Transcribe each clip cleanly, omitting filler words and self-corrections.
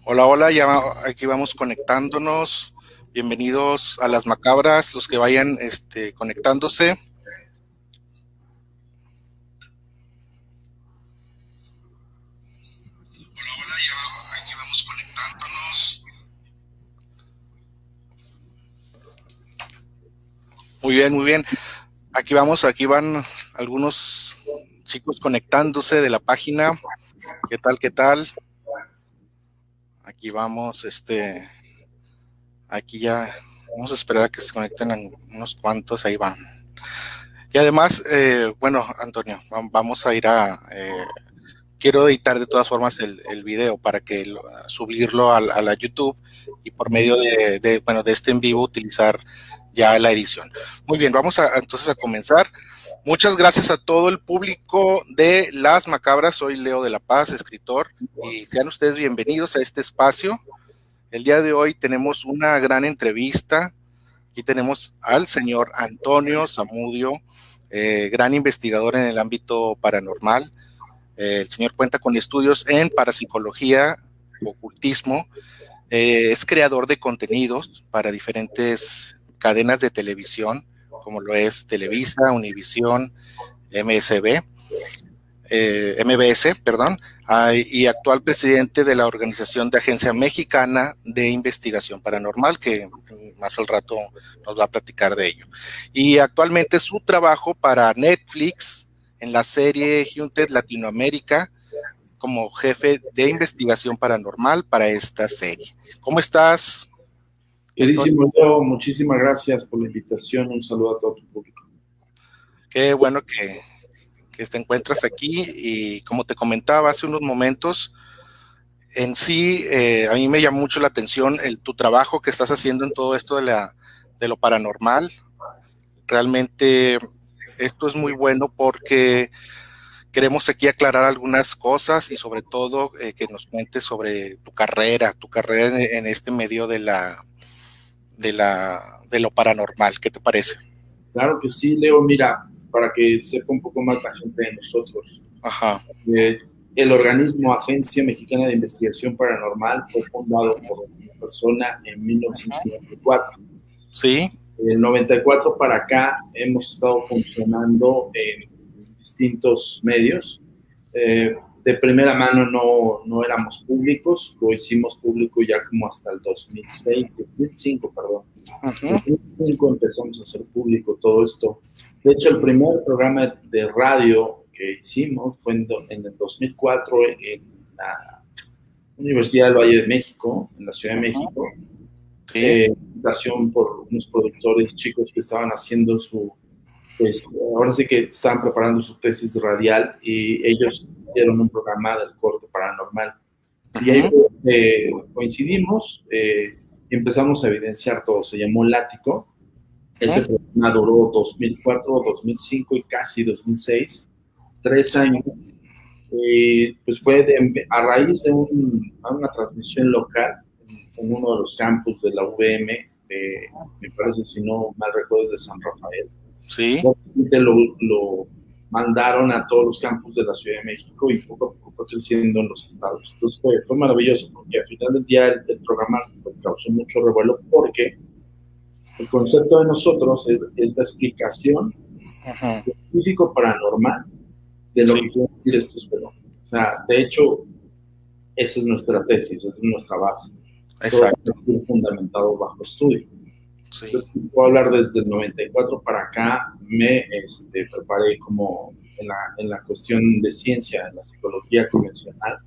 Hola, hola, ya aquí vamos conectándonos. Bienvenidos a las macabras, los que vayan conectándose. Hola, hola, ya aquí vamos conectándonos. Muy bien, muy bien. Aquí van algunos chicos conectándose de la página. ¿Qué tal, qué tal? Aquí vamos, aquí ya vamos a esperar a que se conecten unos cuantos, ahí van. Y además, bueno, Antonio, vamos a ir quiero editar de todas formas el video para que subirlo a la YouTube y por medio bueno, de este en vivo utilizar ya la edición. Muy bien, vamos entonces a comenzar. Muchas gracias a todo el público de Las Macabras. Soy Leo de la Paz, escritor, y sean ustedes bienvenidos a este espacio. El día de hoy tenemos una gran entrevista. Aquí tenemos al señor Antonio Zamudio, gran investigador en el ámbito paranormal. El señor cuenta con estudios en parapsicología, ocultismo, es creador de contenidos para diferentes cadenas de televisión, como lo es Televisa, Univisión, MBS, perdón, y actual presidente de la Organización de Agencia Mexicana de Investigación Paranormal, que más al rato nos va a platicar de ello. Y actualmente su trabajo para Netflix en la serie Haunted Latinoamérica como jefe de investigación paranormal para esta serie. ¿Cómo estás, Antonio? Queridísimo Leo, muchísimas gracias por la invitación. Un saludo a todo tu público. Qué bueno que te encuentras aquí y como te comentaba hace unos momentos, en sí, a mí me llama mucho la atención tu trabajo que estás haciendo en todo esto de lo paranormal. Realmente esto es muy bueno porque queremos aquí aclarar algunas cosas y sobre todo que nos cuentes sobre tu carrera en este medio de lo paranormal. ¿Qué te parece? Claro que sí, Leo. Mira, para que sepa un poco más la gente de nosotros, Ajá. eh, el organismo Agencia Mexicana de Investigación Paranormal fue fundado por una persona en 1994. Sí. Del 94 para acá hemos estado funcionando en distintos medios. De primera mano no éramos públicos, lo hicimos público ya como hasta el 2005, perdón. En Uh-huh. 2005 empezamos a hacer público todo esto. De hecho, el primer programa de radio que hicimos fue en el 2004 en la Universidad del Valle de México, en la Ciudad de Uh-huh. México, Sí. invitación por unos productores chicos que estaban haciendo pues ahora sí que estaban preparando su tesis radial y ellos hicieron un programa del corte paranormal. Y ahí Uh-huh. coincidimos y empezamos a evidenciar todo. Se llamó Lático. Ese Uh-huh. programa duró 2004, 2005 y casi 2006, 3 años. Pues fue a raíz de una transmisión local en uno de los campus de la UVM, me parece, si no mal recuerdo, de San Rafael. Sí. Lo mandaron a todos los campus de la Ciudad de México y poco a poco fue creciendo en los estados. Entonces fue maravilloso porque al final del día el programa causó mucho revuelo porque el concepto de nosotros es la explicación Uh-huh. científico paranormal de lo Sí. que quieren decir estos fenómenos. O sea, de hecho, esa es nuestra tesis, esa es nuestra base. Todo Exacto. es fundamentado bajo estudio. Sí. Entonces, puedo hablar desde el 94 para acá, me preparé como en la cuestión de ciencia, en la psicología convencional.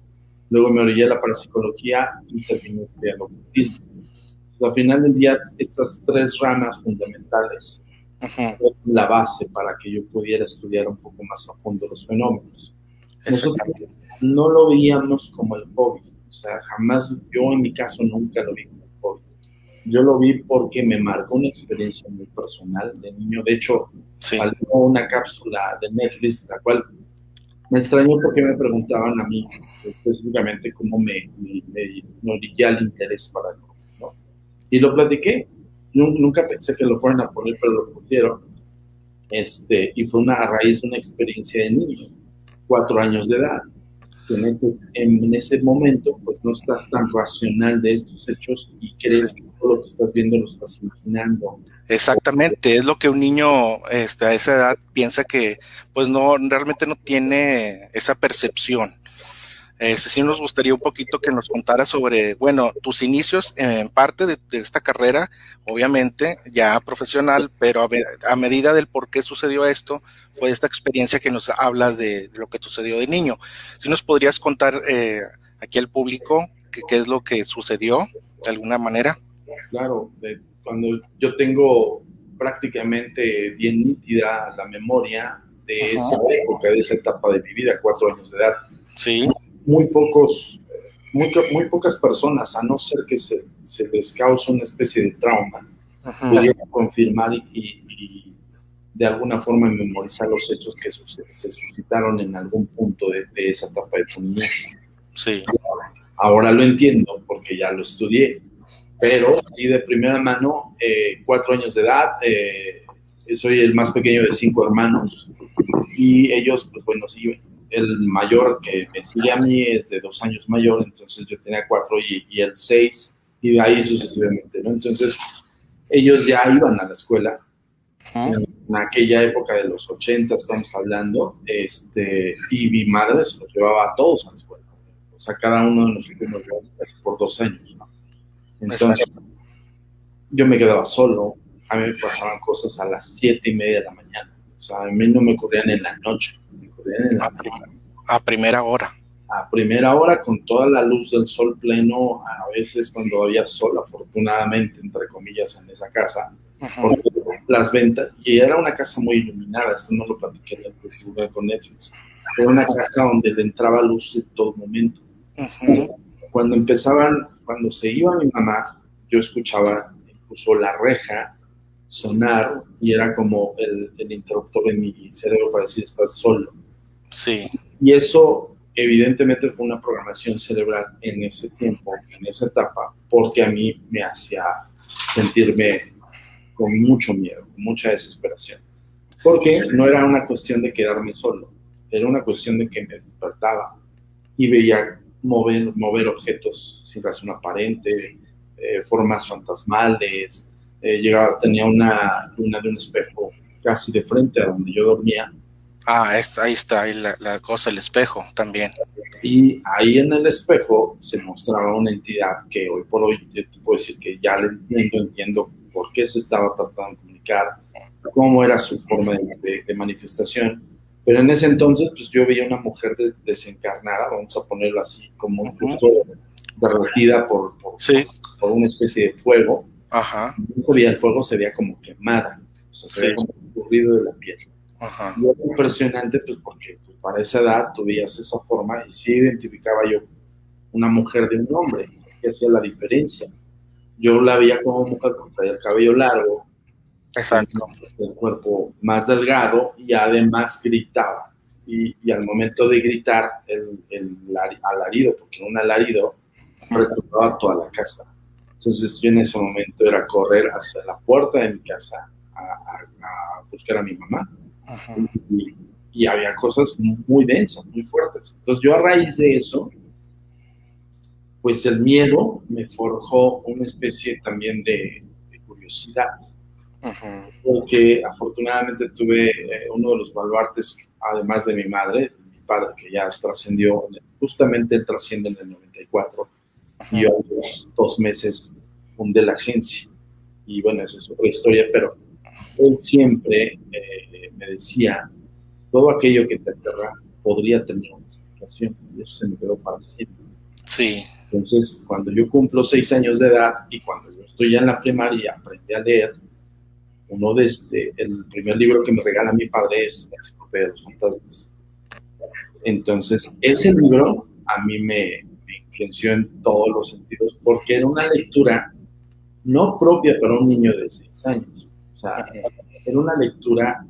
Luego me orillé a la parapsicología y terminé estudiando ocultismo. Entonces, al final del día, estas tres ramas fundamentales Uh-huh. es la base para que yo pudiera estudiar un poco más a fondo los fenómenos. Nosotros Exactamente. no lo veíamos como el hobby, o sea, jamás, yo en mi caso nunca lo vi como el hobby. Yo lo vi porque me marcó una experiencia muy personal de niño. De hecho, Sí. salió una cápsula de Netflix, la cual me extrañó porque me preguntaban a mí específicamente cómo me orillé el interés para el hobby, ¿no? Y lo platiqué. Nunca pensé que lo fueran a poner, pero lo pusieron. Y fue a raíz de una experiencia de niño, 4 años de edad. En ese momento, pues no estás tan racional de estos hechos y crees que todo lo que estás viendo lo estás imaginando. Exactamente, es lo que un niño a esa edad piensa que pues no, realmente no tiene esa percepción. Sí nos gustaría un poquito que nos contara sobre, bueno, tus inicios en parte de esta carrera, obviamente ya profesional, pero a medida del por qué sucedió esto, fue esta experiencia que nos hablas de lo que sucedió de niño. Si nos podrías contar aquí al público qué es lo que sucedió de alguna manera. Claro, cuando yo tengo prácticamente bien nítida la memoria de esa época, de esa etapa de mi vida, 4 años de edad. Sí. Muy pocas personas, a no ser que se les cause una especie de trauma, pudieron confirmar y de alguna forma memorizar los hechos que se suscitaron en algún punto de esa etapa de tu niñez. Sí. Ahora lo entiendo porque ya lo estudié, pero sí de primera mano, 4 años de edad, soy el más pequeño de 5 hermanos y ellos, pues bueno, sí, el mayor que me sigue a mí es de 2 años mayor, entonces yo tenía 4 y él 6, y de ahí sucesivamente, ¿no? Entonces, ellos ya iban a la escuela, en aquella época de los 80 estamos hablando, y mi madre se los llevaba a todos a la escuela, o sea, cada uno de nosotros nos llevaba casi por 2 años, ¿no? Entonces, yo me quedaba solo, a mí me pasaban cosas a las 7:30 de la mañana, o sea, a mí no me ocurrían en la noche, me ocurrían en la mañana. A primera hora. A primera hora, con toda la luz del sol pleno, a veces cuando había sol, afortunadamente, entre comillas, en esa casa, porque las ventas, y era una casa muy iluminada, esto no lo platiqué en el episodio con Netflix, era una casa donde le entraba luz en todo momento. Cuando se iba mi mamá, yo escuchaba incluso la reja sonar y era como el interruptor de mi cerebro para decir estás solo. Sí. Y eso evidentemente fue una programación cerebral en ese tiempo, en esa etapa, porque a mí me hacía sentirme con mucho miedo, con mucha desesperación. Porque no era una cuestión de quedarme solo, era una cuestión de que me despertaba y veía mover objetos sin razón aparente, formas fantasmales, tenía una luna de un espejo casi de frente a donde yo dormía. Ahí está, ahí la cosa, el espejo también. Y ahí en el espejo se mostraba una entidad que hoy por hoy yo te puedo decir que ya le entiendo por qué se estaba tratando de comunicar, cómo era su forma de manifestación. Pero en ese entonces, pues yo veía una mujer desencarnada, vamos a ponerlo así, como un poco derretida por una especie de fuego. No se veía el fuego, se veía como quemada, o sea, se veía como escurrido de la piel. Y era impresionante, pues porque para esa edad tú veías esa forma y sí identificaba yo una mujer de un hombre, que hacía la diferencia. Yo la veía como mujer porque traía el cabello largo, el cuerpo más delgado y además gritaba. Y al momento de gritar, el alarido, porque un alarido retumbaba toda la casa. Entonces yo en ese momento era correr hacia la puerta de mi casa a buscar a mi mamá. Y había cosas muy densas, muy fuertes. Entonces yo a raíz de eso, pues el miedo me forjó una especie también de curiosidad. Porque afortunadamente tuve uno de los baluartes, además de mi madre, mi padre, que ya trascendió, justamente él trasciende en el 94, y yo a los 2 meses fundé la agencia. Y bueno, esa es otra historia, pero él siempre me decía, todo aquello que te aterra podría tener una explicación, y eso se me quedó para siempre. Sí. Entonces, cuando yo cumplo 6 años de edad y cuando yo estoy ya en la primaria, aprendí a leer, el primer libro que me regala mi padre es La Enciclopedia de los Fantasmas. Entonces, ese libro a mí me influenció en todos los sentidos, porque era una lectura no propia para un niño de 6 años. O sea, era una lectura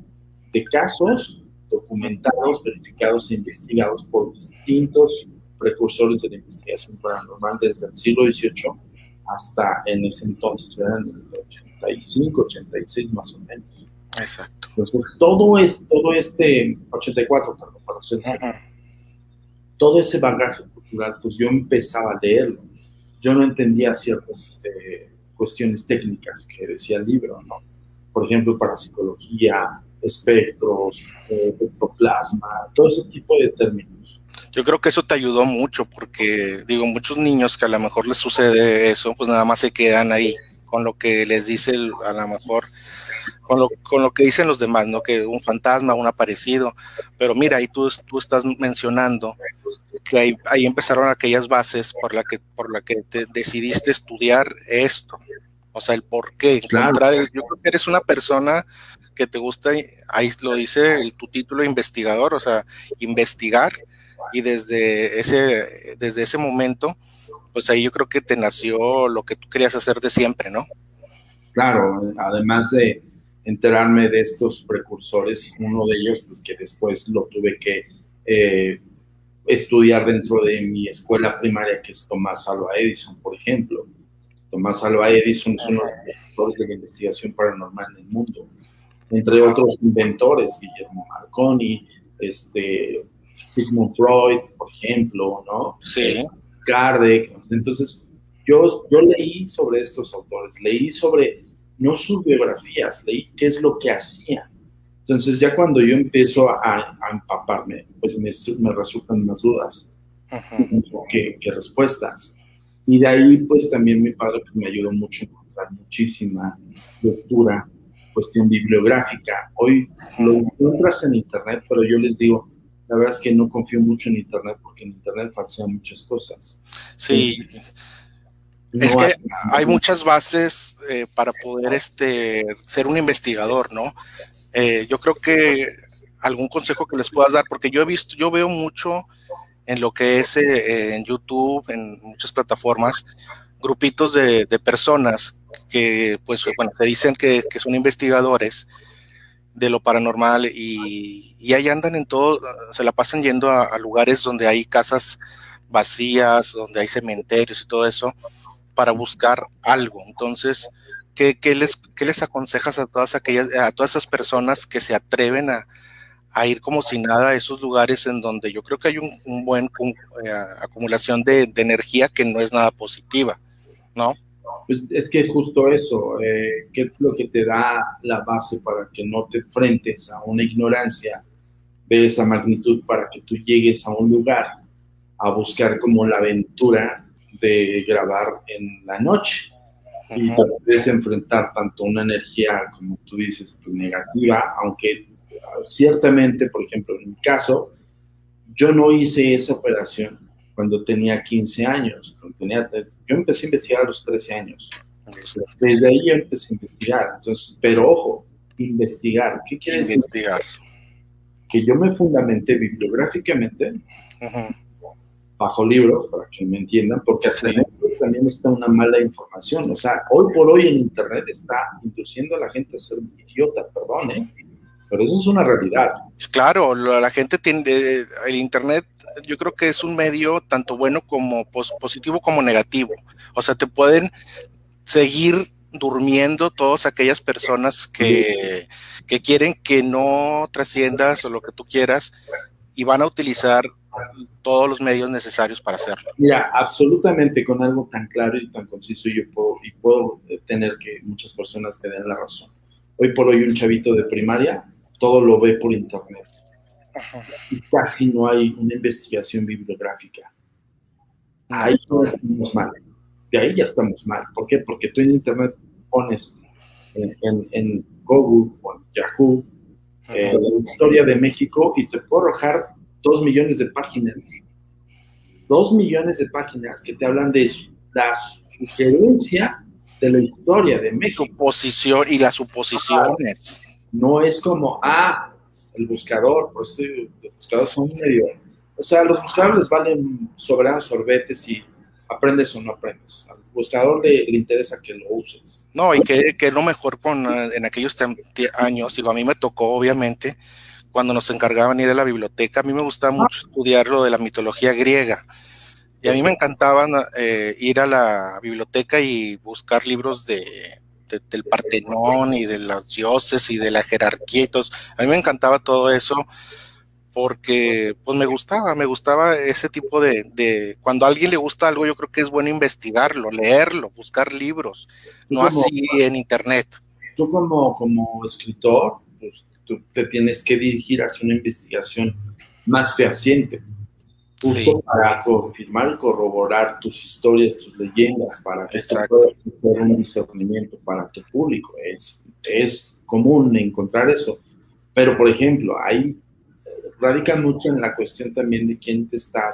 de casos documentados, verificados e investigados por distintos precursores de la investigación paranormal desde el siglo XVIII hasta en ese entonces, eran el 85, 86 más o menos. Exacto. Entonces, todo este 84, perdón, para ser todo ese bagaje cultural, pues yo empezaba a leerlo. Yo no entendía ciertas cuestiones técnicas que decía el libro, ¿no? Por ejemplo, parapsicología, espectros, espectroplasma, todo ese tipo de términos. Yo creo que eso te ayudó mucho porque, digo, muchos niños que a lo mejor les sucede eso, pues nada más se quedan ahí con lo que les dice a lo mejor, con lo que dicen los demás, ¿no? Que un fantasma, un aparecido, pero mira, ahí tú estás mencionando que ahí empezaron aquellas bases por la que te decidiste estudiar esto, o sea, el por qué, encontrar, Claro. yo creo que eres una persona que te gusta, ahí lo dice tu título de investigador, o sea, investigar, y desde ese momento, pues ahí yo creo que te nació lo que tú querías hacer de siempre, ¿no? Claro, además de enterarme de estos precursores, uno de ellos, pues que después lo tuve que estudiar dentro de mi escuela primaria, que es Tomás Alva Edison, por ejemplo. Tomás Alva Edison es uno de los precursores de la investigación paranormal en el mundo, entre otros inventores, Guillermo Marconi, Sigmund Freud, por ejemplo, ¿no? Sí. Kardec. Entonces, yo leí sobre estos autores, leí sobre no sus biografías, leí qué es lo que hacían. Entonces, ya cuando yo empiezo a empaparme, pues me resultan más dudas que respuestas. Y de ahí, pues también mi padre pues, me ayudó mucho a encontrar muchísima lectura, cuestión bibliográfica. Hoy lo encuentras en Internet, pero yo les digo, la verdad es que no confío mucho en Internet porque en Internet falsean muchas cosas. Sí. Entonces, Es no que hay muchas bases para poder ser un investigador, ¿no? Yo creo que algún consejo que les puedas dar, porque yo veo mucho en lo que es en YouTube, en muchas plataformas, grupitos de personas que, pues, bueno, se dicen que son investigadores de lo paranormal y ahí andan en todo, se la pasan yendo a lugares donde hay casas vacías, donde hay cementerios y todo eso, para buscar algo. Entonces, qué les aconsejas a a todas esas personas que se atreven a ir como si nada a esos lugares en donde yo creo que hay un buen acumulación de energía que no es nada positiva, ¿no? Pues es que justo eso, ¿qué es lo que te da la base para que no te enfrentes a una ignorancia de esa magnitud para que tú llegues a un lugar a buscar como la aventura de grabar en la noche? Y te puedes enfrentar tanto una energía, como tú dices, negativa, aunque ciertamente, por ejemplo, en mi caso, yo no hice esa operación cuando tenía 15 años. Yo empecé a investigar a los 13 años. Desde ahí yo empecé a investigar. Entonces, pero ojo, investigar. ¿Qué quiere decir? Que yo me fundamenté bibliográficamente bajo libros, para que me entiendan, porque hasta en esto también está una mala información. O sea, hoy por hoy en Internet está induciendo a la gente a ser idiota, perdón, ¿eh? Pero eso es una realidad. Claro, la gente tiene, el Internet yo creo que es un medio tanto bueno como positivo como negativo. O sea, te pueden seguir durmiendo todas aquellas personas que quieren que no trasciendas o lo que tú quieras y van a utilizar todos los medios necesarios para hacerlo. Mira, absolutamente con algo tan claro y tan conciso yo puedo tener que muchas personas me den la razón. Hoy por hoy un chavito de primaria todo lo ve por internet. Y casi no hay una investigación bibliográfica. Ahí no estamos mal. De ahí ya estamos mal. ¿Por qué? Porque tú en internet pones en Google o en Yahoo la historia de México y te puedo arrojar 2 millones de páginas. 2 millones de páginas que te hablan de la sugerencia de la historia de México. Suposición y las suposiciones. No es como, el buscador, por eso los buscadores son medio... O sea, los buscadores les valen sobranos sorbetes y aprendes o no aprendes. Al buscador le interesa que lo uses. No, y que es lo mejor en aquellos años, digo, a mí me tocó, obviamente, cuando nos encargaban ir a la biblioteca, a mí me gustaba mucho estudiar lo de la mitología griega. Y a mí me encantaba ir a la biblioteca y buscar libros del Partenón y de los dioses y de la jerarquía y todo. A mí me encantaba todo eso porque pues me gustaba ese tipo cuando a alguien le gusta algo, yo creo que es bueno investigarlo, leerlo, buscar libros, no así en internet. Tú como escritor, pues, tú te tienes que dirigir hacia una investigación más fehaciente, justo para confirmar y corroborar tus historias, tus leyendas, para que tú puedas hacer un discernimiento para tu público. Es común encontrar eso. Pero, por ejemplo, ahí radica mucho en la cuestión también de quién te está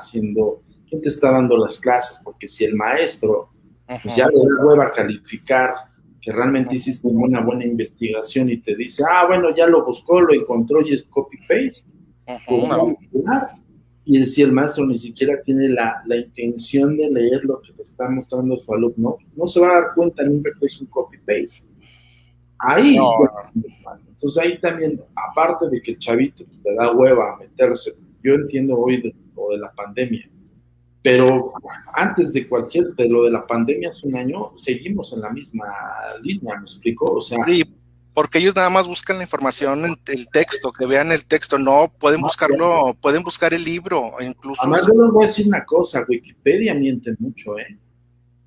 dando las clases, porque si el maestro pues ya le da hueva a calificar que realmente hiciste una buena investigación y te dice, bueno, ya lo buscó, lo encontró y es copy-paste, y si el maestro ni siquiera tiene la intención de leer lo que le está mostrando su alumno, no se va a dar cuenta nunca que es un copy-paste. Ahí, entonces ahí también, aparte de que el chavito te da hueva a meterse, yo entiendo hoy lo de la pandemia, pero antes de lo de la pandemia hace un año, seguimos en la misma línea, ¿me explico? O sea, sí, porque ellos nada más buscan la información en el texto, que vean el texto, no pueden buscarlo, pueden buscar el libro, incluso. Además, yo les voy a decir una cosa, Wikipedia miente mucho,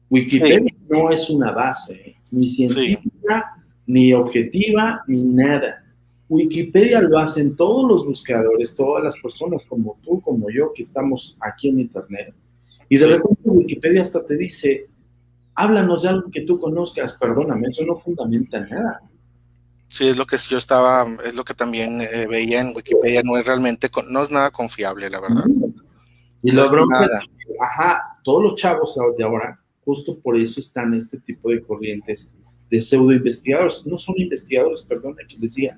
Wikipedia no es una base, ni científica, ni objetiva, ni nada. Wikipedia lo hacen todos los buscadores, todas las personas como tú, como yo, que estamos aquí en Internet. Y de repente Wikipedia hasta te dice, háblanos de algo que tú conozcas. Perdóname, eso no fundamenta nada. Sí, es lo que yo es lo que también veía en Wikipedia, no es realmente, no es nada confiable, la verdad. Y la bronca es que, todos los chavos de ahora, justo por eso están este tipo de corrientes de pseudo investigadores. No son investigadores, perdón, que les diga,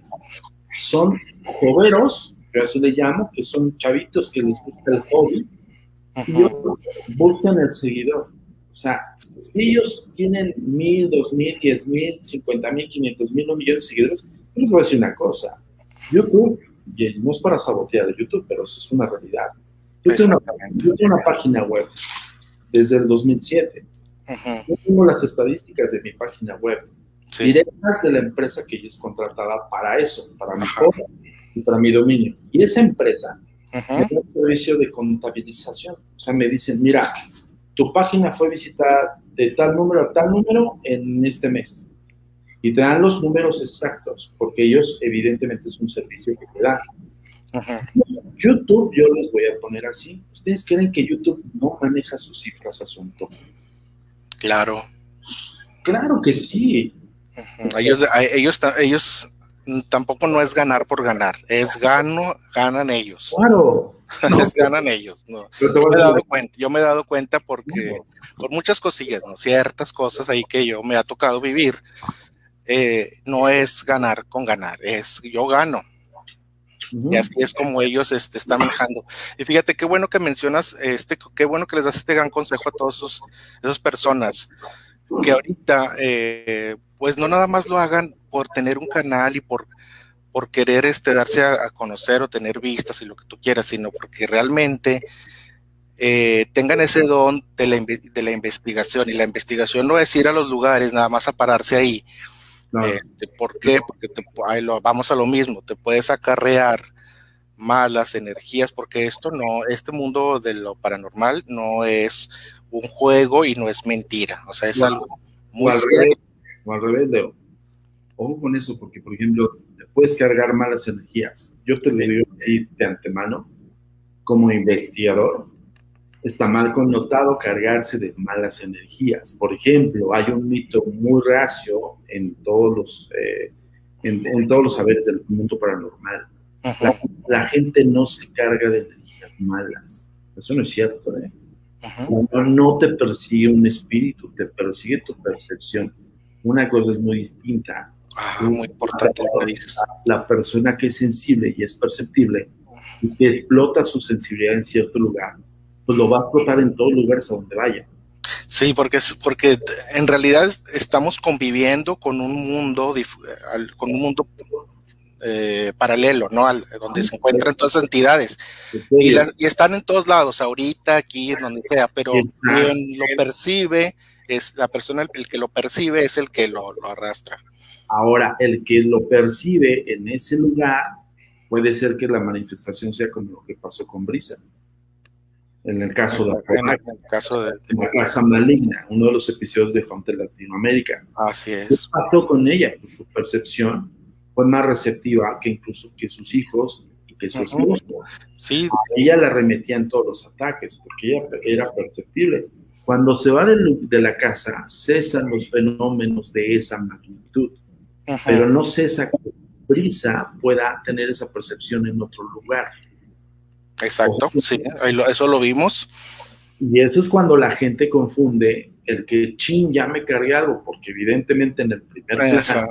son joveros, yo así le llamo, que son chavitos que les gusta el hobby, y otros buscan el seguidor. O sea, si ellos tienen 1,000, 2,000, 10,000, 50,000, 500,000, 1,000,000 de seguidores, yo les voy a decir una cosa, YouTube, y no es para sabotear a YouTube, pero eso es una realidad. Yo tengo una página web desde el 2007. Yo tengo las estadísticas de mi página web, directas de la empresa que es contratada para eso, para mi cosa y para mi dominio. Y esa empresa me da un servicio de contabilización. O sea, me dicen, mira, tu página fue visitada de tal número a tal número en este mes. Y te dan los números exactos, porque ellos, evidentemente, es un servicio que te dan. YouTube, yo les voy a poner así. ¿Ustedes creen que YouTube no maneja sus cifras a su antojo? Claro. Claro que sí. Ellos tampoco no es ganar por ganar, es ganan ellos. Claro. Ganan ellos. No. Yo me he dado cuenta porque por muchas cosillas, ¿no? Ciertas cosas ahí que yo me ha tocado vivir, no es ganar con ganar, es yo gano. Y así es como ellos están manejando. Y fíjate, qué bueno que mencionas, qué bueno que les das este gran consejo a todas esas personas que ahorita, pues no nada más lo hagan por tener un canal y por querer darse a conocer o tener vistas y lo que tú quieras, sino porque realmente tengan ese don de la investigación. Y la investigación no es ir a los lugares nada más a pararse ahí. ¿Por qué? Porque vamos a lo mismo, te puedes acarrear malas energías, porque este mundo de lo paranormal no es un juego y no es mentira, o sea, es algo muy serio. O al revés, Leo. Ojo con eso, porque, por ejemplo, te puedes cargar malas energías. Yo te lo digo así de antemano, como investigador, está mal connotado cargarse de malas energías. Por ejemplo, hay un mito muy reacio en todos los saberes del mundo paranormal. La gente no se carga de energías malas. Eso no es cierto, No te persigue un espíritu, te persigue tu percepción. Una cosa es muy distinta. Muy importante. La persona que es sensible y es perceptible y que explota su sensibilidad en cierto lugar, pues lo va a explotar en todos lugares a donde vaya. Sí, porque en realidad estamos conviviendo con un mundo paralelo, ¿no? Donde se encuentran todas las entidades y están en todos lados, ahorita, aquí, en donde sea, pero quien lo percibe es la persona, el que lo percibe es el que lo arrastra. Ahora, el que lo percibe en ese lugar puede ser que la manifestación sea como lo que pasó con Brisa. En el caso de la casa maligna, uno de los episodios de Hunter Latinoamérica. Así es. ¿Qué pasó con ella? Pues su percepción fue más receptiva que incluso que sus hijos y que su esposo. Sí. Ella la remetía en todos los ataques, porque ella era perceptible. Cuando se va de la casa, cesan los fenómenos de esa magnitud, pero no cesa que Brisa pueda tener esa percepción en otro lugar. Exacto, sí, eso lo vimos. Y eso es cuando la gente confunde el que, ya me cargué algo, porque evidentemente en el primer plano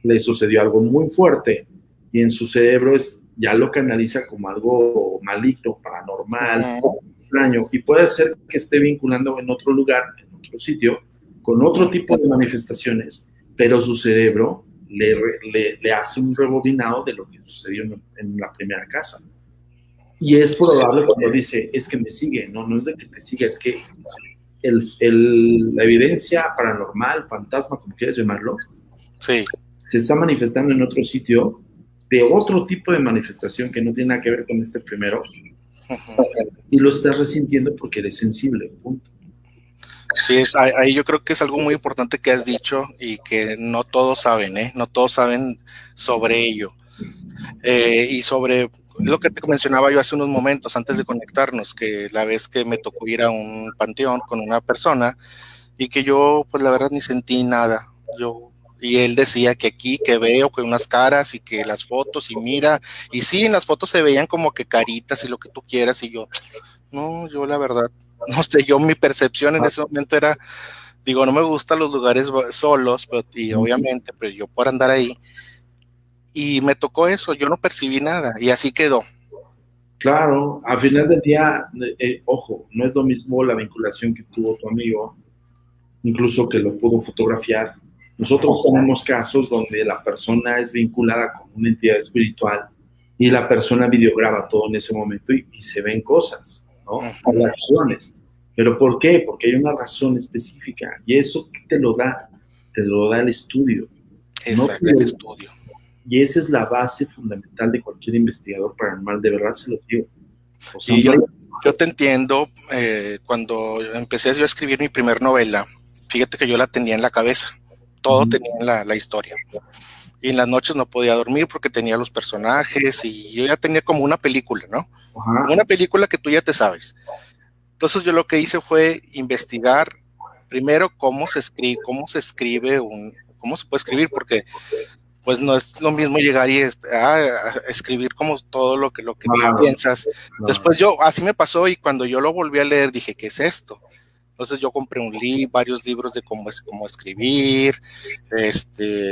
le sucedió algo muy fuerte y en su cerebro ya lo canaliza como algo maligno, paranormal, extraño, y puede ser que esté vinculando en otro lugar, en otro sitio, con otro tipo de manifestaciones, pero su cerebro le hace un rebobinado de lo que sucedió en la primera casa. Y es probable cuando dice, es que me sigue, no es de que te siga, es que la evidencia paranormal, fantasma, como quieras llamarlo, sí, se está manifestando en otro sitio de otro tipo de manifestación que no tiene nada que ver con este primero, y lo estás resintiendo porque eres sensible, punto. Sí, ahí yo creo que es algo muy importante que has dicho y que no todos saben, no todos saben sobre ello. Y sobre lo que te mencionaba yo hace unos momentos antes de conectarnos, que la vez que me tocó ir a un panteón con una persona y que yo pues la verdad ni sentí nada, y él decía que aquí, que veo que unas caras y que las fotos y mira, y sí, en las fotos se veían como que caritas y lo que tú quieras, y yo la verdad, no sé, mi percepción en ese momento era, digo, no me gustan los lugares solos, y obviamente, pero yo por andar ahí, y me tocó eso, yo no percibí nada, y así quedó. Claro, al final del día, ojo, no es lo mismo la vinculación que tuvo tu amigo, incluso que lo pudo fotografiar. Nosotros tenemos casos donde la persona es vinculada con una entidad espiritual y la persona videograba todo en ese momento y se ven cosas, ¿no? Reacciones. ¿Pero por qué? Porque hay una razón específica y eso te lo da el estudio. Exacto, el estudio. Y esa es la base fundamental de cualquier investigador paranormal, de verdad se lo digo. O sea, sí, yo te entiendo. Cuando empecé yo a escribir mi primer novela, fíjate que yo la tenía en la cabeza, todo tenía en la historia. Y en las noches no podía dormir porque tenía los personajes y yo ya tenía como una película, ¿no? Una película que tú ya te sabes. Entonces yo lo que hice fue investigar primero cómo se escribe, cómo se puede escribir, porque pues no es lo mismo llegar y a escribir como todo lo que piensas. Después así me pasó, y cuando yo lo volví a leer dije, ¿qué es esto? Entonces yo compré varios libros de cómo escribir,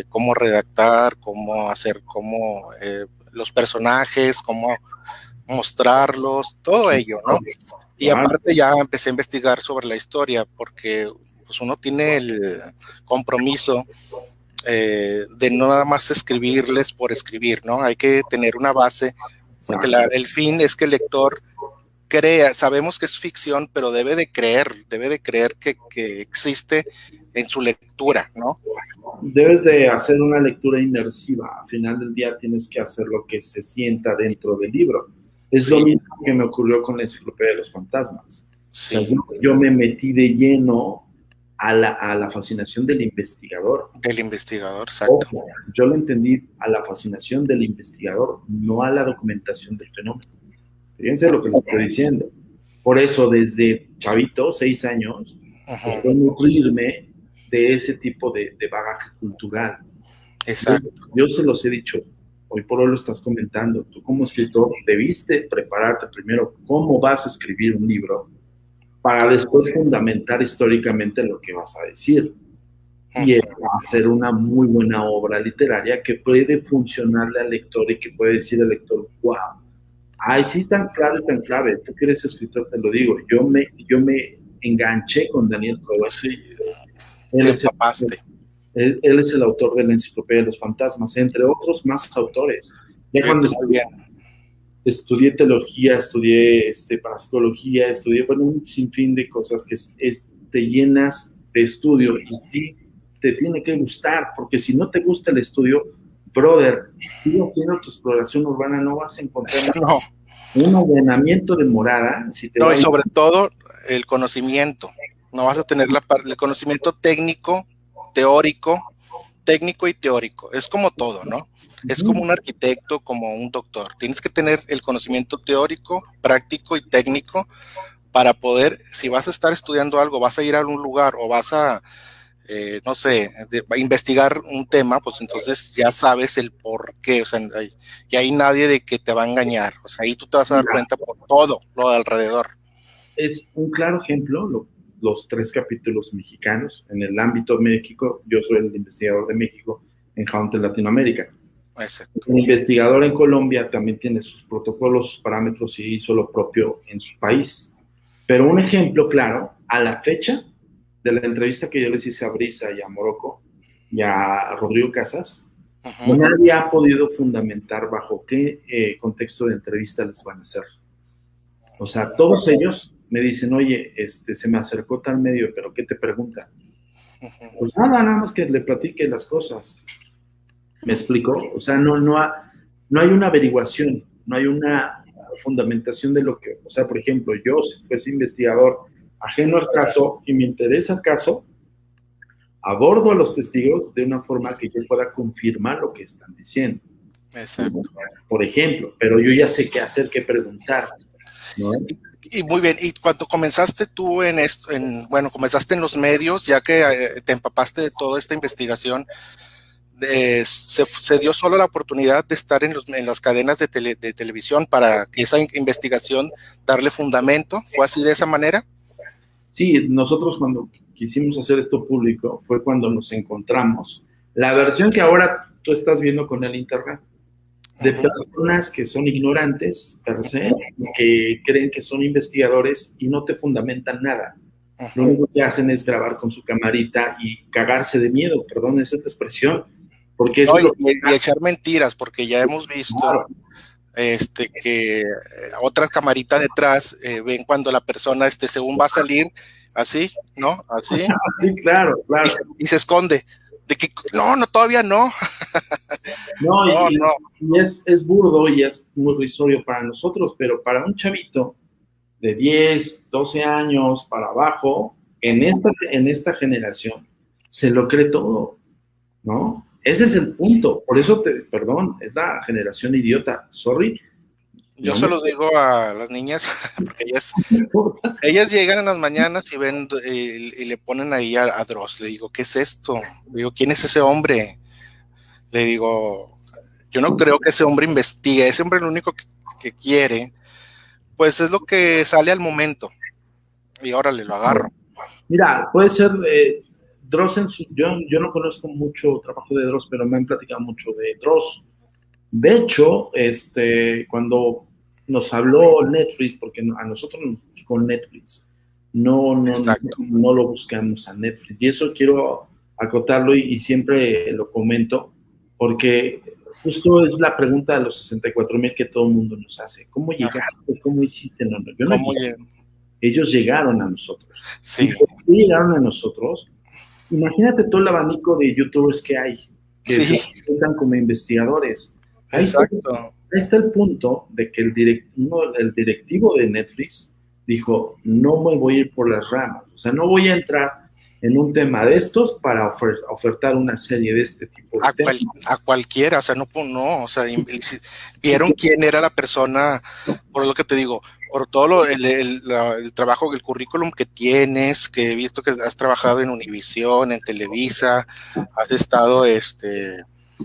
cómo redactar, cómo hacer, los personajes, cómo mostrarlos, todo ello, ¿no? Y aparte ya empecé a investigar sobre la historia, porque pues uno tiene el compromiso de no nada más escribirles por escribir, ¿no? Hay que tener una base, porque el fin es que el lector crea. Sabemos que es ficción, pero debe de creer que existe en su lectura, ¿no? Debes de hacer una lectura inmersiva. Al final del día tienes que hacer lo que se sienta dentro del libro. Es lo mismo que me ocurrió con la Enciclopedia de los Fantasmas. Sí. O sea, yo me metí de lleno a la fascinación del investigador. Del investigador, exacto. Ojo, yo lo entendí a la fascinación del investigador, no a la documentación del fenómeno. Fíjense lo que les estoy diciendo. Por eso, desde chavito, 6 años, puedo nutrirme de ese tipo de bagaje cultural. Exacto. Yo se los he dicho, hoy por hoy lo estás comentando. Tú como escritor debiste prepararte primero cómo vas a escribir un libro para después fundamentar históricamente lo que vas a decir. Y hacer una muy buena obra literaria que puede funcionarle al lector y que puede decir al lector, wow, ay, sí, tan clave, tú que eres escritor, te lo digo, yo me enganché con Daniel Cuevas. Sí, él es el autor de la Enciclopedia de los Fantasmas, entre otros más autores. Ya cuando estudié teología, estudié parapsicología, estudié un sinfín de cosas que te llenas de estudio y sí te tiene que gustar, porque si no te gusta el estudio, brother, sigue haciendo tu exploración urbana, no vas a encontrar No, un ordenamiento de morada. Si te no, va y sobre todo el conocimiento. No vas a tener el conocimiento técnico, teórico, técnico y teórico. Es como todo, ¿no? Es como un arquitecto, como un doctor. Tienes que tener el conocimiento teórico, práctico y técnico para poder, si vas a estar estudiando algo, vas a ir a un lugar o vas a, no sé, a investigar un tema, pues entonces ya sabes el por qué. O sea, y hay nadie de que te va a engañar. O sea, ahí tú te vas a dar cuenta por todo lo de alrededor. Es un claro ejemplo, los 3 capítulos mexicanos. En el ámbito México, yo soy el investigador de México en Hunter Latinoamérica. Exacto. El investigador en Colombia también tiene sus protocolos, sus parámetros y hizo lo propio en su país. Pero un ejemplo claro, a la fecha de la entrevista que yo les hice a Brisa y a Morocco y a Rodrigo Casas, nadie ha podido fundamentar bajo qué contexto de entrevista les van a hacer. O sea, todos ellos me dicen, oye, se me acercó tal medio, pero ¿qué te pregunta? Pues nada más que le platique las cosas. ¿Me explico? O sea, no hay una averiguación, no hay una fundamentación de lo que, o sea, por ejemplo, yo si fuese investigador ajeno al caso y me interesa el caso, abordo a los testigos de una forma que yo pueda confirmar lo que están diciendo. Exacto. Por ejemplo, pero yo ya sé qué hacer, qué preguntar, ¿no? Y muy bien, y cuando comenzaste tú en esto, bueno, comenzaste en los medios, ya que te empapaste de toda esta investigación, se dio solo la oportunidad de estar en las cadenas de televisión para que esa investigación darle fundamento. ¿Fue así de esa manera? Sí, nosotros cuando quisimos hacer esto público fue cuando nos encontramos la versión que ahora tú estás viendo con el internet, de personas que son ignorantes per se, que creen que son investigadores y no te fundamentan nada. Lo único que hacen es grabar con su camarita y cagarse de miedo, perdón esa expresión, porque eso no, y echar mentiras, porque ya hemos visto que otra camarita detrás ven cuando la persona según va a salir así, ¿no? Así. Sí, claro. Y se esconde. De que no, todavía no. No, y es burdo y es muy risorio para nosotros, pero para un chavito de 10, 12 años para abajo, en esta generación, se lo cree todo, ¿no? Ese es el punto. Por eso, perdón, es la generación idiota. Sorry. Yo se lo digo a las niñas, porque ellas llegan en las mañanas y ven y le ponen ahí a Dross. Le digo, ¿qué es esto? Le digo, ¿quién es ese hombre? Le digo, yo no creo que ese hombre investigue. Ese hombre lo único que quiere, pues es lo que sale al momento. Y órale, lo agarro. Mira, puede ser Dross, yo no conozco mucho trabajo de Dross, pero me han platicado mucho de Dross. De hecho, cuando nos habló Netflix, porque a nosotros nos buscó Netflix, no lo buscamos a Netflix. Y eso quiero acotarlo y siempre lo comento, porque justo es la pregunta de los 64,000 que todo el mundo nos hace. ¿Cómo llegaste? ¿Cómo hiciste? No, yo no llegué. Ellos llegaron a nosotros. Sí. Y llegaron a nosotros. Imagínate todo el abanico de youtubers que hay, que se presentan como investigadores. Ahí está el punto de que el directivo de Netflix dijo, no me voy a ir por las ramas, o sea, no voy a entrar en un tema de estos para ofertar una serie de este tipo de temas. A cualquiera, o sea, no, o sea, vieron quién era la persona, por lo que te digo, por todo el trabajo, el currículum que tienes, que he visto que has trabajado en Univisión, en Televisa, has estado,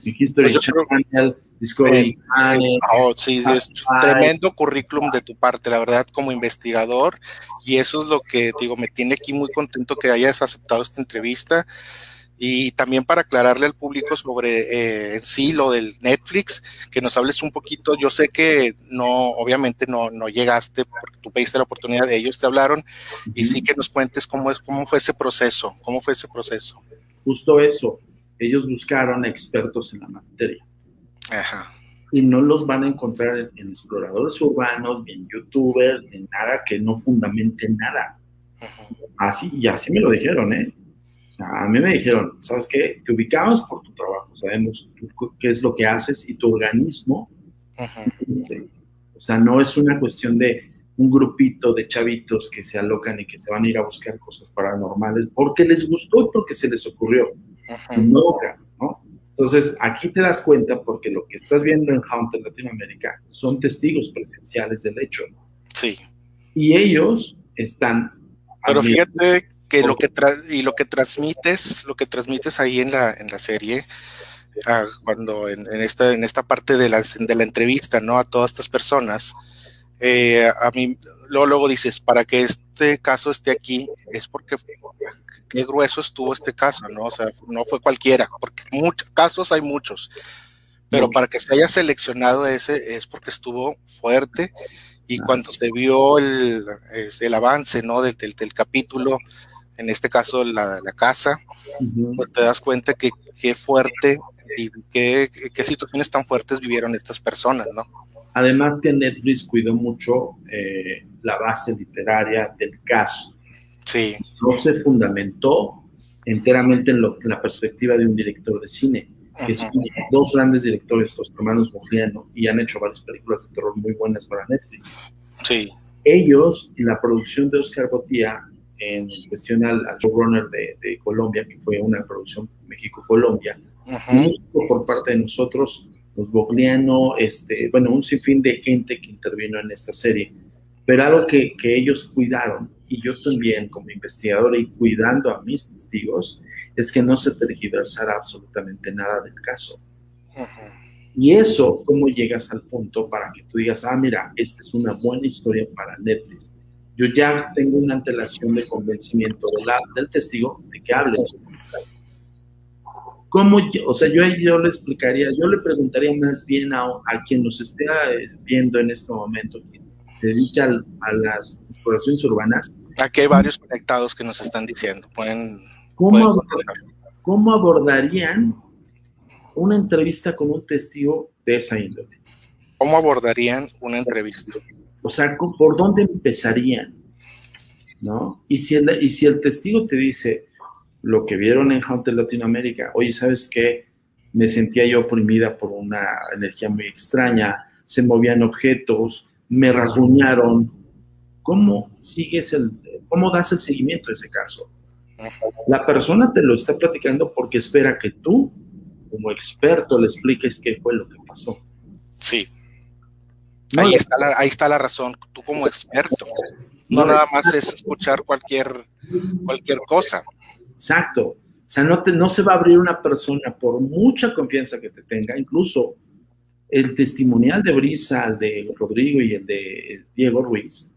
History Channel, Discovery Channel. Sí, es tremendo currículum de tu parte, la verdad, como investigador, y eso es lo que, digo, me tiene aquí muy contento que hayas aceptado esta entrevista. Y también para aclararle al público sobre en sí lo del Netflix, que nos hables un poquito. Yo sé que obviamente no llegaste porque tú pediste la oportunidad, de ellos te hablaron, y sí que nos cuentes cómo fue ese proceso, Justo eso, ellos buscaron expertos en la materia. Ajá. Y no los van a encontrar en exploradores urbanos, ni en youtubers, ni nada que no fundamenten nada. Así me lo dijeron, ¿eh? A mí me dijeron, ¿sabes qué? Te ubicamos por tu trabajo, sabemos qué es lo que haces y tu organismo. Sí. O sea, no es una cuestión de un grupito de chavitos que se alocan y que se van a ir a buscar cosas paranormales porque les gustó y porque se les ocurrió. No, ¿no? Entonces, aquí te das cuenta porque lo que estás viendo en Haunted Latinoamérica son testigos presenciales del hecho. Sí. Y ellos están... Pero fíjate que lo que transmites ahí en la serie, cuando en esta parte de la entrevista, ¿no? A todas estas personas, a mí luego dices, para que este caso esté aquí, es porque qué grueso estuvo este caso, ¿no? O sea, no fue cualquiera, porque casos hay muchos, pero para que se haya seleccionado ese es porque estuvo fuerte. Y cuando se vio el avance, ¿no? del capítulo, en este caso la casa, pues te das cuenta que qué fuerte y qué situaciones tan fuertes vivieron estas personas, ¿no? Además que Netflix cuidó mucho la base literaria del caso. Sí. No se fundamentó enteramente en la perspectiva de un director de cine, que son dos grandes directores, los hermanos Bogliano, y han hecho varias películas de terror muy buenas para Netflix. Sí. Ellos, y la producción de Oscar Botía, en cuestión al showrunner de Colombia, que fue una producción México-Colombia, por parte de nosotros, los Bogliano, bueno, un sinfín de gente que intervino en esta serie, pero algo que ellos cuidaron, y yo también como investigador y cuidando a mis testigos, es que no se tergiversara absolutamente nada del caso. Y eso, ¿cómo llegas al punto para que tú digas, mira, esta es una buena historia para Netflix? Yo ya tengo una antelación de convencimiento del testigo de que hable. ¿Cómo? O sea, yo le explicaría, yo le preguntaría más bien a quien nos esté viendo en este momento, quien se dedica a las exploraciones urbanas. Aquí hay varios conectados que nos están diciendo. ¿Cómo abordarían una entrevista con un testigo de esa índole? ¿Cómo abordarían una entrevista? O sea, ¿por dónde empezarían? ¿No? Y si el testigo te dice lo que vieron en Haunted Latinoamérica, oye, ¿sabes qué? Me sentía yo oprimida por una energía muy extraña, se movían objetos, me rasguñaron. ¿Cómo das el seguimiento a ese caso? La persona te lo está platicando porque espera que tú, como experto, le expliques qué fue lo que pasó. Sí. Ahí está la razón. Tú como experto. No nada más es escuchar cualquier cosa. Exacto. O sea, no se va a abrir una persona por mucha confianza que te tenga. Incluso el testimonial de Brisa, el de Rodrigo y el de Diego Ruiz,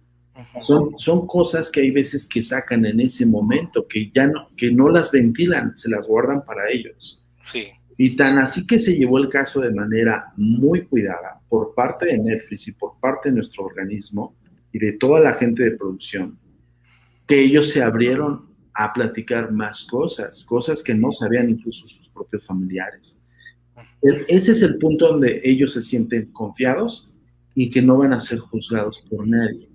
son cosas que hay veces que sacan en ese momento, que no las ventilan, se las guardan para ellos. Sí. Y tan así que se llevó el caso de manera muy cuidada por parte de Netflix y por parte de nuestro organismo y de toda la gente de producción, que ellos se abrieron a platicar más cosas que no sabían incluso sus propios familiares. Ese es el punto donde ellos se sienten confiados y que no van a ser juzgados por nadie.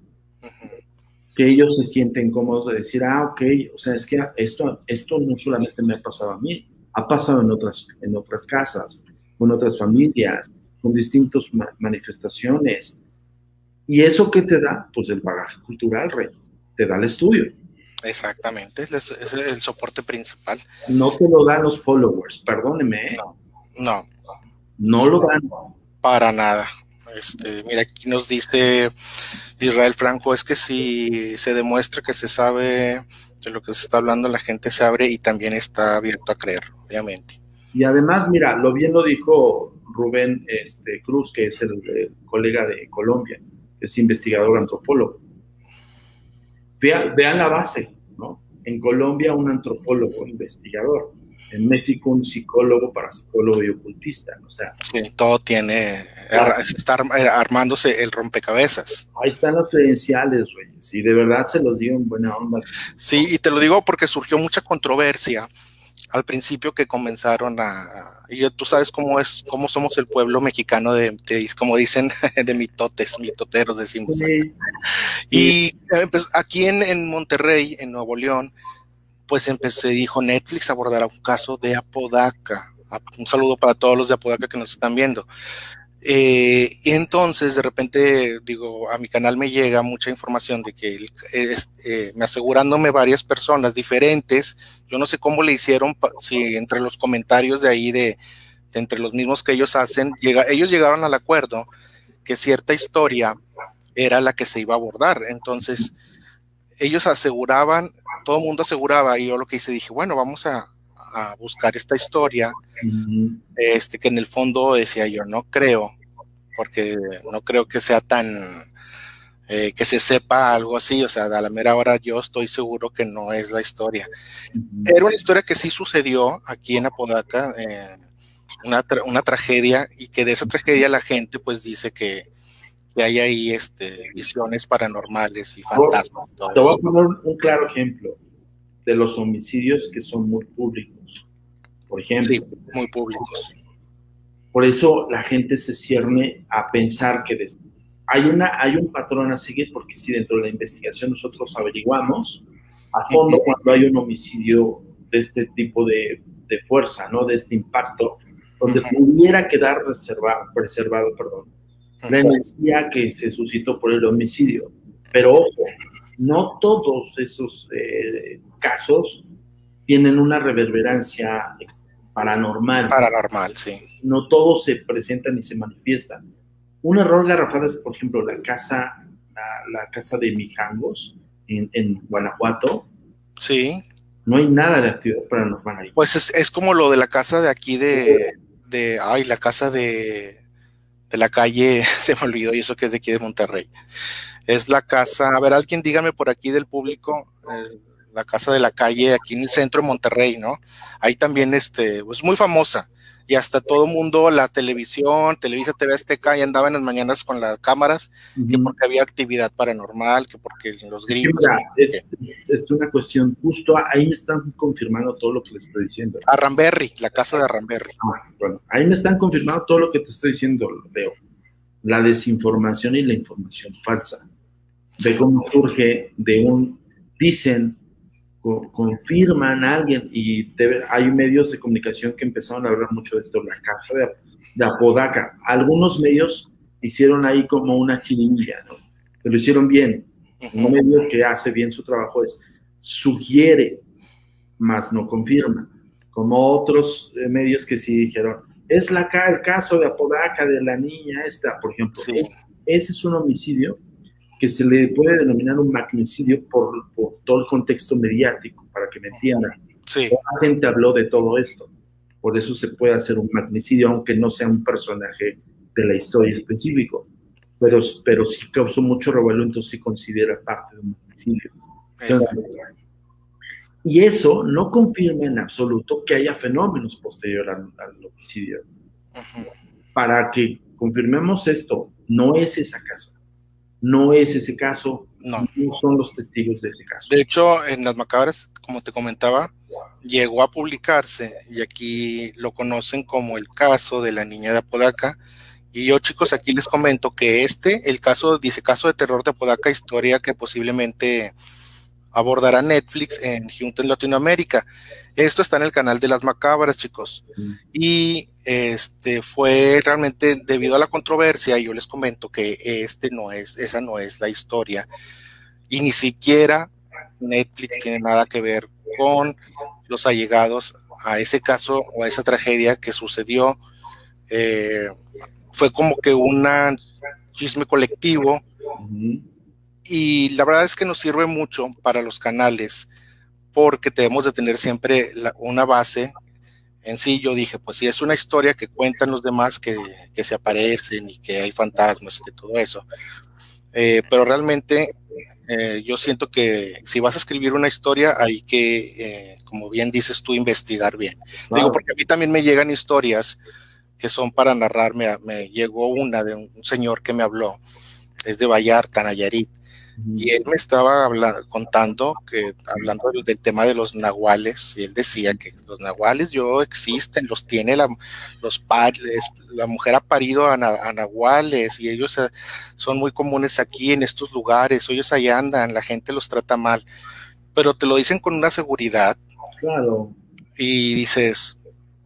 Que ellos se sienten cómodos de decir, ok, o sea, es que esto no solamente me ha pasado a mí, ha pasado en otras casas, con otras familias, con distintas manifestaciones. ¿Y eso qué te da? Pues el bagaje cultural, Rey. Te da el estudio. Exactamente, es el soporte principal. No te lo dan los followers, perdóneme. No lo dan. Para nada. Mira, aquí nos dice Israel Franco, es que si se demuestra que se sabe de lo que se está hablando, la gente se abre y también está abierto a creer, obviamente. Y además, mira, bien lo dijo Rubén Cruz, que es el colega de Colombia, es investigador antropólogo. Vean la base, ¿no? En Colombia un antropólogo, investigador. En México un psicólogo, parapsicólogo y ocultista, o sea. Sí, todo está armándose el rompecabezas. Ahí están las credenciales, Reyes, y de verdad se los digo en buena onda. Sí, y te lo digo porque surgió mucha controversia al principio que comenzaron y tú sabes cómo somos el pueblo mexicano como dicen, de mitoteros decimos. Sí. Y pues, aquí en Monterrey, en Nuevo León, pues dijo, Netflix abordará un caso de Apodaca. Un saludo para todos los de Apodaca que nos están viendo. Y entonces de repente digo, a mi canal me llega mucha información de que me asegurándome varias personas diferentes, yo no sé cómo le hicieron, si entre los comentarios de ahí de entre los mismos que ellos hacen, ellos llegaron al acuerdo que cierta historia era la que se iba a abordar. Entonces ellos aseguraban, todo el mundo aseguraba, y yo lo que hice dije, bueno, vamos a buscar esta historia, que en el fondo decía yo, no creo, porque no creo que sea tan, que se sepa algo así, o sea, a la mera hora yo estoy seguro que no es la historia. Era una historia que sí sucedió aquí en Apodaca, una tragedia, y que de esa tragedia la gente pues dice que hay ahí visiones paranormales y fantasmas. Te voy a poner un claro ejemplo de los homicidios que son muy públicos. Por ejemplo. Sí, muy públicos. Por eso la gente se cierne a pensar que hay un patrón a seguir, porque si dentro de la investigación nosotros averiguamos a fondo cuando hay un homicidio de este tipo de fuerza, ¿no? De este impacto, donde pudiera quedar preservado, la energía que se suscitó por el homicidio. Pero ojo, no todos esos casos tienen una reverberancia paranormal. Paranormal, sí. No todos se presentan y se manifiestan. Un error garrafal es, por ejemplo, la casa de Mijangos en Guanajuato. Sí. No hay nada de actividad paranormal ahí. Pues es como lo de la casa de aquí la casa de la calle, se me olvidó, y eso que es de aquí de Monterrey. Es la casa, a ver, alguien dígame por aquí del público, la casa de la calle aquí en el centro de Monterrey, ¿no? Ahí también es muy famosa, y hasta todo mundo, la televisión, Televisa, TV Azteca, y andaba en las mañanas con las cámaras, que porque había actividad paranormal, que porque los gringos. Es una cuestión, justo ahí me están confirmando todo lo que les estoy diciendo. Arramberri, la casa de Arramberri. Bueno, ahí me están confirmando todo lo que te estoy diciendo, Leo. La desinformación y la información falsa. De cómo surge dicen, confirman a alguien, y hay medios de comunicación que empezaron a hablar mucho de esto, la casa de Apodaca. Algunos medios hicieron ahí como una chirimilla, ¿no? Pero lo hicieron bien. Un medio que hace bien su trabajo sugiere, más no confirma. Como otros medios que sí dijeron, es el caso de Apodaca, de la niña esta, por ejemplo. Sí. Ese es un homicidio que se le puede denominar un magnicidio por todo el contexto mediático, para que me entiendan. Sí. La gente habló de todo esto, por eso se puede hacer un magnicidio, aunque no sea un personaje de la historia específico, pero sí causó mucho revuelo, entonces sí considera parte de un magnicidio. Y eso no confirma en absoluto que haya fenómenos posteriores al homicidio. Para que confirmemos esto, no es esa casa. No es ese caso, no son los testigos de ese caso. De hecho, en Las Macabras, como te comentaba, llegó a publicarse, y aquí lo conocen como el caso de la niña de Apodaca. Y yo, chicos, aquí les comento que el caso, dice caso de terror de Apodaca, historia que posiblemente abordará Netflix en Juntos Latinoamérica. Esto está en el canal de Las Macabras, chicos. Y fue realmente debido a la controversia, y yo les comento que esa no es la historia, y ni siquiera Netflix tiene nada que ver con los allegados a ese caso o a esa tragedia que sucedió. Fue como que un chisme colectivo, y la verdad es que nos sirve mucho para los canales, porque debemos de tener siempre una base. En sí, yo dije, pues si es una historia que cuentan los demás que se aparecen y que hay fantasmas y que todo eso, pero realmente yo siento que si vas a escribir una historia hay que, como bien dices tú, investigar bien. Wow. Digo, porque a mí también me llegan historias que son para narrar. Me llegó una de un señor que me habló, es de Vallarta, Nayarit, y él me estaba contando hablando del tema de los nahuales, y él decía que los nahuales existen, los tiene los padres, la mujer ha parido a nahuales, y ellos son muy comunes aquí en estos lugares, ellos allá andan, la gente los trata mal, pero te lo dicen con una seguridad. Claro. Y dices,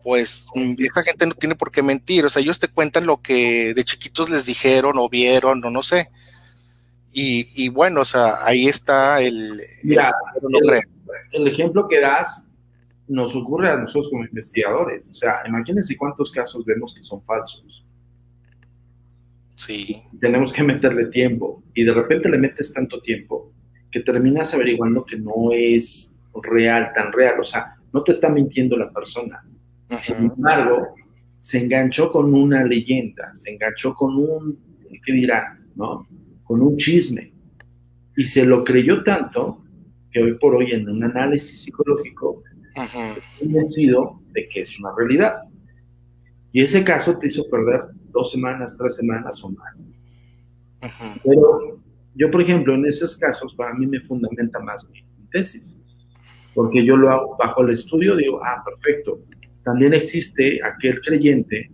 pues esta gente no tiene por qué mentir, o sea, ellos te cuentan lo que de chiquitos les dijeron o vieron o no sé. Y bueno, o sea, ahí está Mira, no creer. el ejemplo que das nos ocurre a nosotros como investigadores. O sea, imagínense cuántos casos vemos que son falsos. Sí. Tenemos que meterle tiempo y de repente le metes tanto tiempo que terminas averiguando que no es real, tan real. O sea, no te está mintiendo la persona. Sin embargo, se enganchó con una leyenda, se enganchó con un, ¿qué dirán? ¿No? Con un chisme. Y se lo creyó tanto que hoy por hoy en un análisis psicológico estoy convencido de que es una realidad. Y ese caso te hizo perder 2 semanas, 3 semanas o más. Pero yo, por ejemplo, en esos casos, para mí me fundamenta más mi tesis. Porque yo lo hago bajo el estudio, digo, perfecto. También existe aquel creyente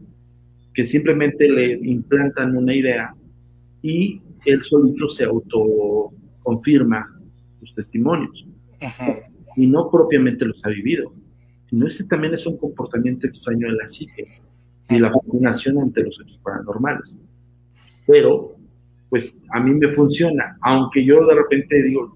que simplemente le implantan una idea y él solito se autoconfirma sus testimonios. Y no propiamente los ha vivido. Sino este también es un comportamiento extraño de la psique y la fascinación ante los hechos paranormales. Pero, pues, a mí me funciona. Aunque yo de repente digo,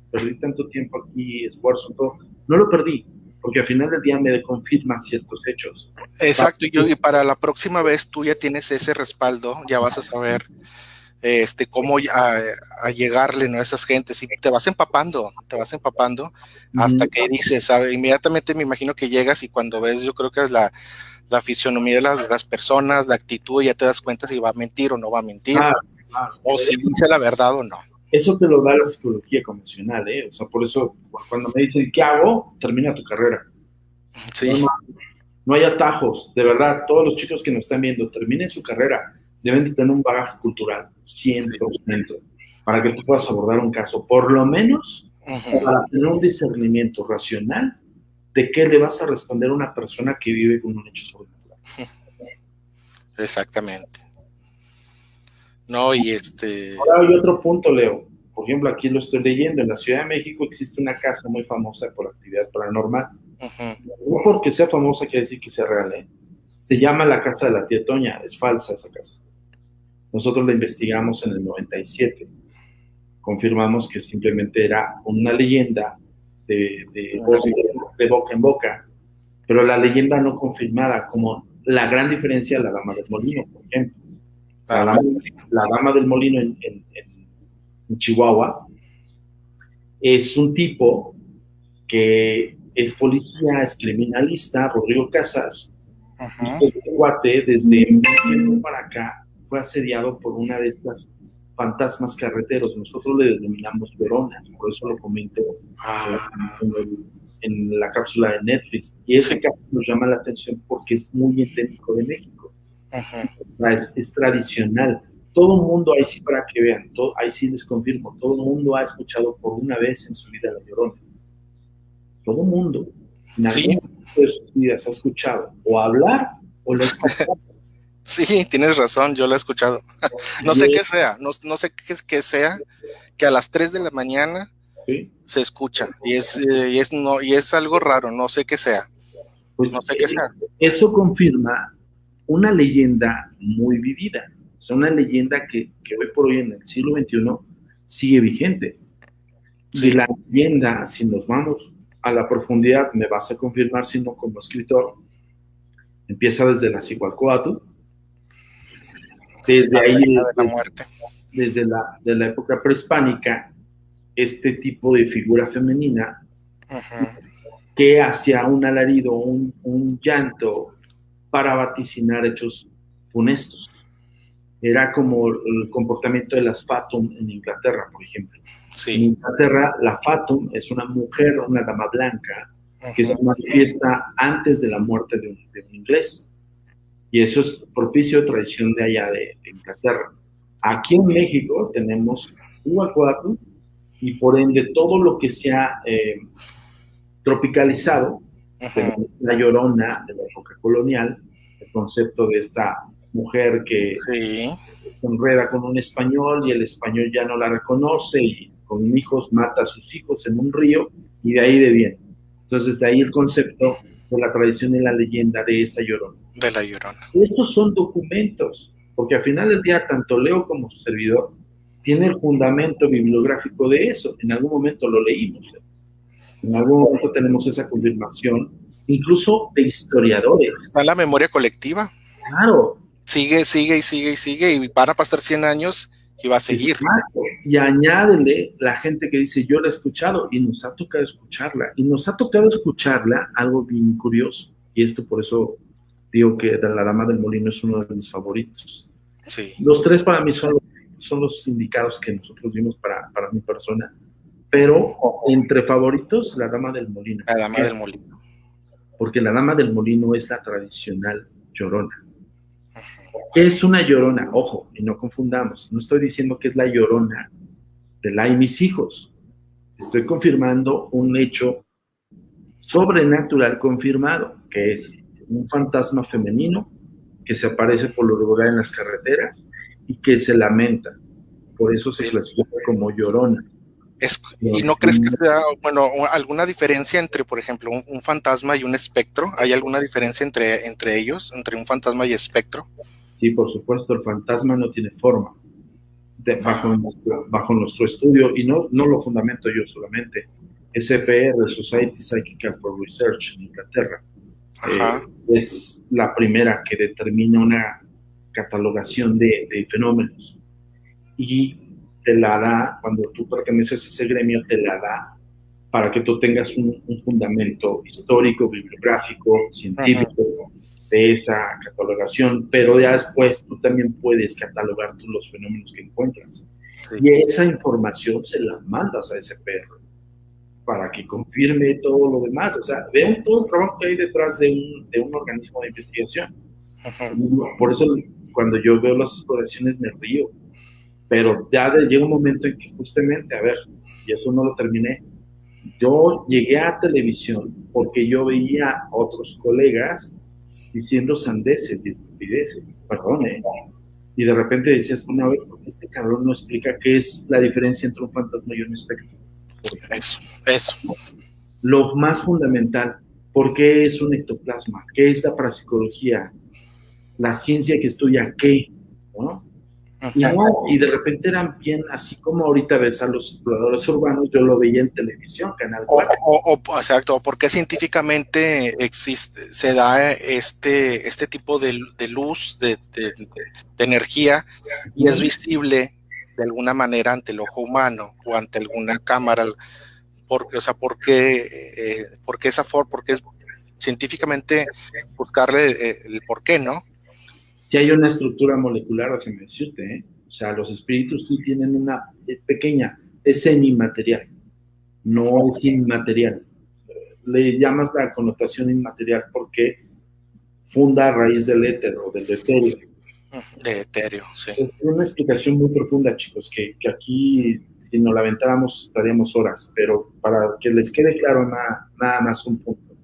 perdí tanto tiempo aquí, esfuerzo, todo. No lo perdí, porque al final del día me confirma ciertos hechos. Exacto, y para la próxima vez tú ya tienes ese respaldo, ya vas a saber cómo a llegarle, ¿no? A esas gentes, y te vas empapando hasta que dices, ¿sabe? Inmediatamente me imagino que llegas y cuando ves, yo creo que es la fisionomía de las personas, la actitud, ya te das cuenta si va a mentir o no va a mentir, o si dice la verdad o no. Eso te lo da la psicología convencional, ¿eh? O sea, por eso cuando me dicen, ¿qué hago? Termina tu carrera. Sí. No hay atajos, de verdad, todos los chicos que nos están viendo, terminen su carrera, deben de tener un bagaje cultural, 100%, para que tú puedas abordar un caso, por lo menos para tener un discernimiento racional de qué le vas a responder a una persona que vive con un hecho sobrenatural. Exactamente. No, y Ahora hay otro punto, Leo. Por ejemplo, aquí lo estoy leyendo. En la Ciudad de México existe una casa muy famosa por actividad paranormal. No porque sea famosa quiere decir que sea real, ¿eh? Se llama la Casa de la Tía Toña. Es falsa esa casa. Nosotros la investigamos en el 97. Confirmamos que simplemente era una leyenda de boca en boca, pero la leyenda no confirmada, como la gran diferencia de la Dama del Molino, por ejemplo. La Dama del Molino en Chihuahua es un tipo que es policía, es criminalista, Rodrigo Casas, y este cuate desde un tiempo para acá fue asediado por una de estas fantasmas carreteros. Nosotros le denominamos veronas, por eso lo comento en la cápsula de Netflix. Y ese caso nos llama la atención porque es muy endémico de México. Es tradicional. Todo el mundo, ahí sí para que vean, ahí sí les confirmo, todo el mundo ha escuchado por una vez en su vida la Llorona. Todo el mundo, en algún momento de sus vidas ha escuchado o hablar o la escuchado. Sí, tienes razón, yo lo he escuchado. No sé qué sea, no sé qué sea, que a las 3 de la mañana se escucha y es algo raro, no sé qué sea. Pues no sé qué sea. Eso confirma una leyenda muy vivida, o sea, una leyenda que hoy por hoy en el siglo XXI sigue vigente. Sí. Y la leyenda, si nos vamos a la profundidad, me vas a confirmar, si no como escritor, empieza desde la Cihualcoatl, desde ahí, de la muerte. desde la época prehispánica, este tipo de figura femenina que hacía un alarido, un llanto para vaticinar hechos funestos. Era como el comportamiento de las Fatum en Inglaterra, por ejemplo. Sí. En Inglaterra, la Fatum es una mujer, una dama blanca, que se manifiesta antes de la muerte de un inglés. Y eso es propicio tradición de allá de Inglaterra. Aquí en México tenemos Cihualcoatl y por ende todo lo que se ha tropicalizado, la Llorona de la época colonial, el concepto de esta mujer que se enreda con un español y el español ya no la reconoce y con hijos mata a sus hijos en un río y de ahí viene. Entonces, de ahí el concepto de la tradición y la leyenda de esa Llorona. De la Llorona. Estos son documentos, porque al final del día, tanto Leo como su servidor tiene el fundamento bibliográfico de eso. En algún momento lo leímos. En algún momento tenemos esa confirmación, incluso de historiadores. Está la memoria colectiva. Claro. Sigue, y van a pasar 100 años y va a seguir. Exacto. Y añádele la gente que dice, yo la he escuchado, y nos ha tocado escucharla. Y nos ha tocado escucharla, algo bien curioso. Y esto por eso digo que La Dama del Molino es uno de mis favoritos. Sí. Los tres para mí son los indicados que nosotros vimos para mi persona. Pero entre favoritos, La Dama del Molino. La Dama del Molino. Porque La Dama del Molino es la tradicional Llorona. ¿Qué es una Llorona? Ojo, y no confundamos. No estoy diciendo que es la Llorona de La y mis hijos. Estoy confirmando un hecho sobrenatural confirmado, que es un fantasma femenino que se aparece por lo regular en las carreteras y que se lamenta. Por eso se clasifica como Llorona. ¿Y no crees que sea, bueno, alguna diferencia entre, por ejemplo, un fantasma y un espectro? ¿Hay alguna diferencia entre ellos, entre un fantasma y espectro? Sí, por supuesto, el fantasma no tiene forma. Bajo nuestro estudio, y no lo fundamento yo solamente, SPR, Society Psychical for Research en Inglaterra, es la primera que determina una catalogación de fenómenos. Y te la da, cuando tú perteneces a ese gremio, te la da para que tú tengas un fundamento histórico, bibliográfico, científico de esa catalogación, pero ya después tú también puedes catalogar tú los fenómenos que encuentras. Y esa información se la mandas a ese perro para que confirme todo lo demás. O sea, vean todo el trabajo que hay detrás de un organismo de investigación. Por eso cuando yo veo las exploraciones me río. Pero ya llega un momento en que justamente, a ver, y eso no lo terminé, yo llegué a televisión porque yo veía a otros colegas diciendo sandeces y estupideces, perdón, y de repente decías, bueno, a ver, ¿por qué este cabrón no explica qué es la diferencia entre un fantasma y un espectro? Eso. Lo más fundamental, ¿por qué es un ectoplasma? ¿Qué es la parapsicología? La ciencia que estudia qué, ¿no? Y de repente eran bien, así como ahorita ves a los exploradores urbanos, yo lo veía en televisión, Canal 4. Exacto, porque científicamente se da este tipo de luz, de energía, y es visible de alguna manera ante el ojo humano o ante alguna cámara. ¿Por qué esa forma? Porque científicamente buscarle el por qué, ¿no? Si hay una estructura molecular, déjame decirte, o sea, los espíritus sí tienen una pequeña, es semi-material, no es inmaterial. Le llamas la connotación inmaterial porque funda a raíz del éter o del etéreo. De etéreo, sí. Es una explicación muy profunda, chicos, que aquí, si nos la aventáramos, estaríamos horas, pero para que les quede claro nada más un punto.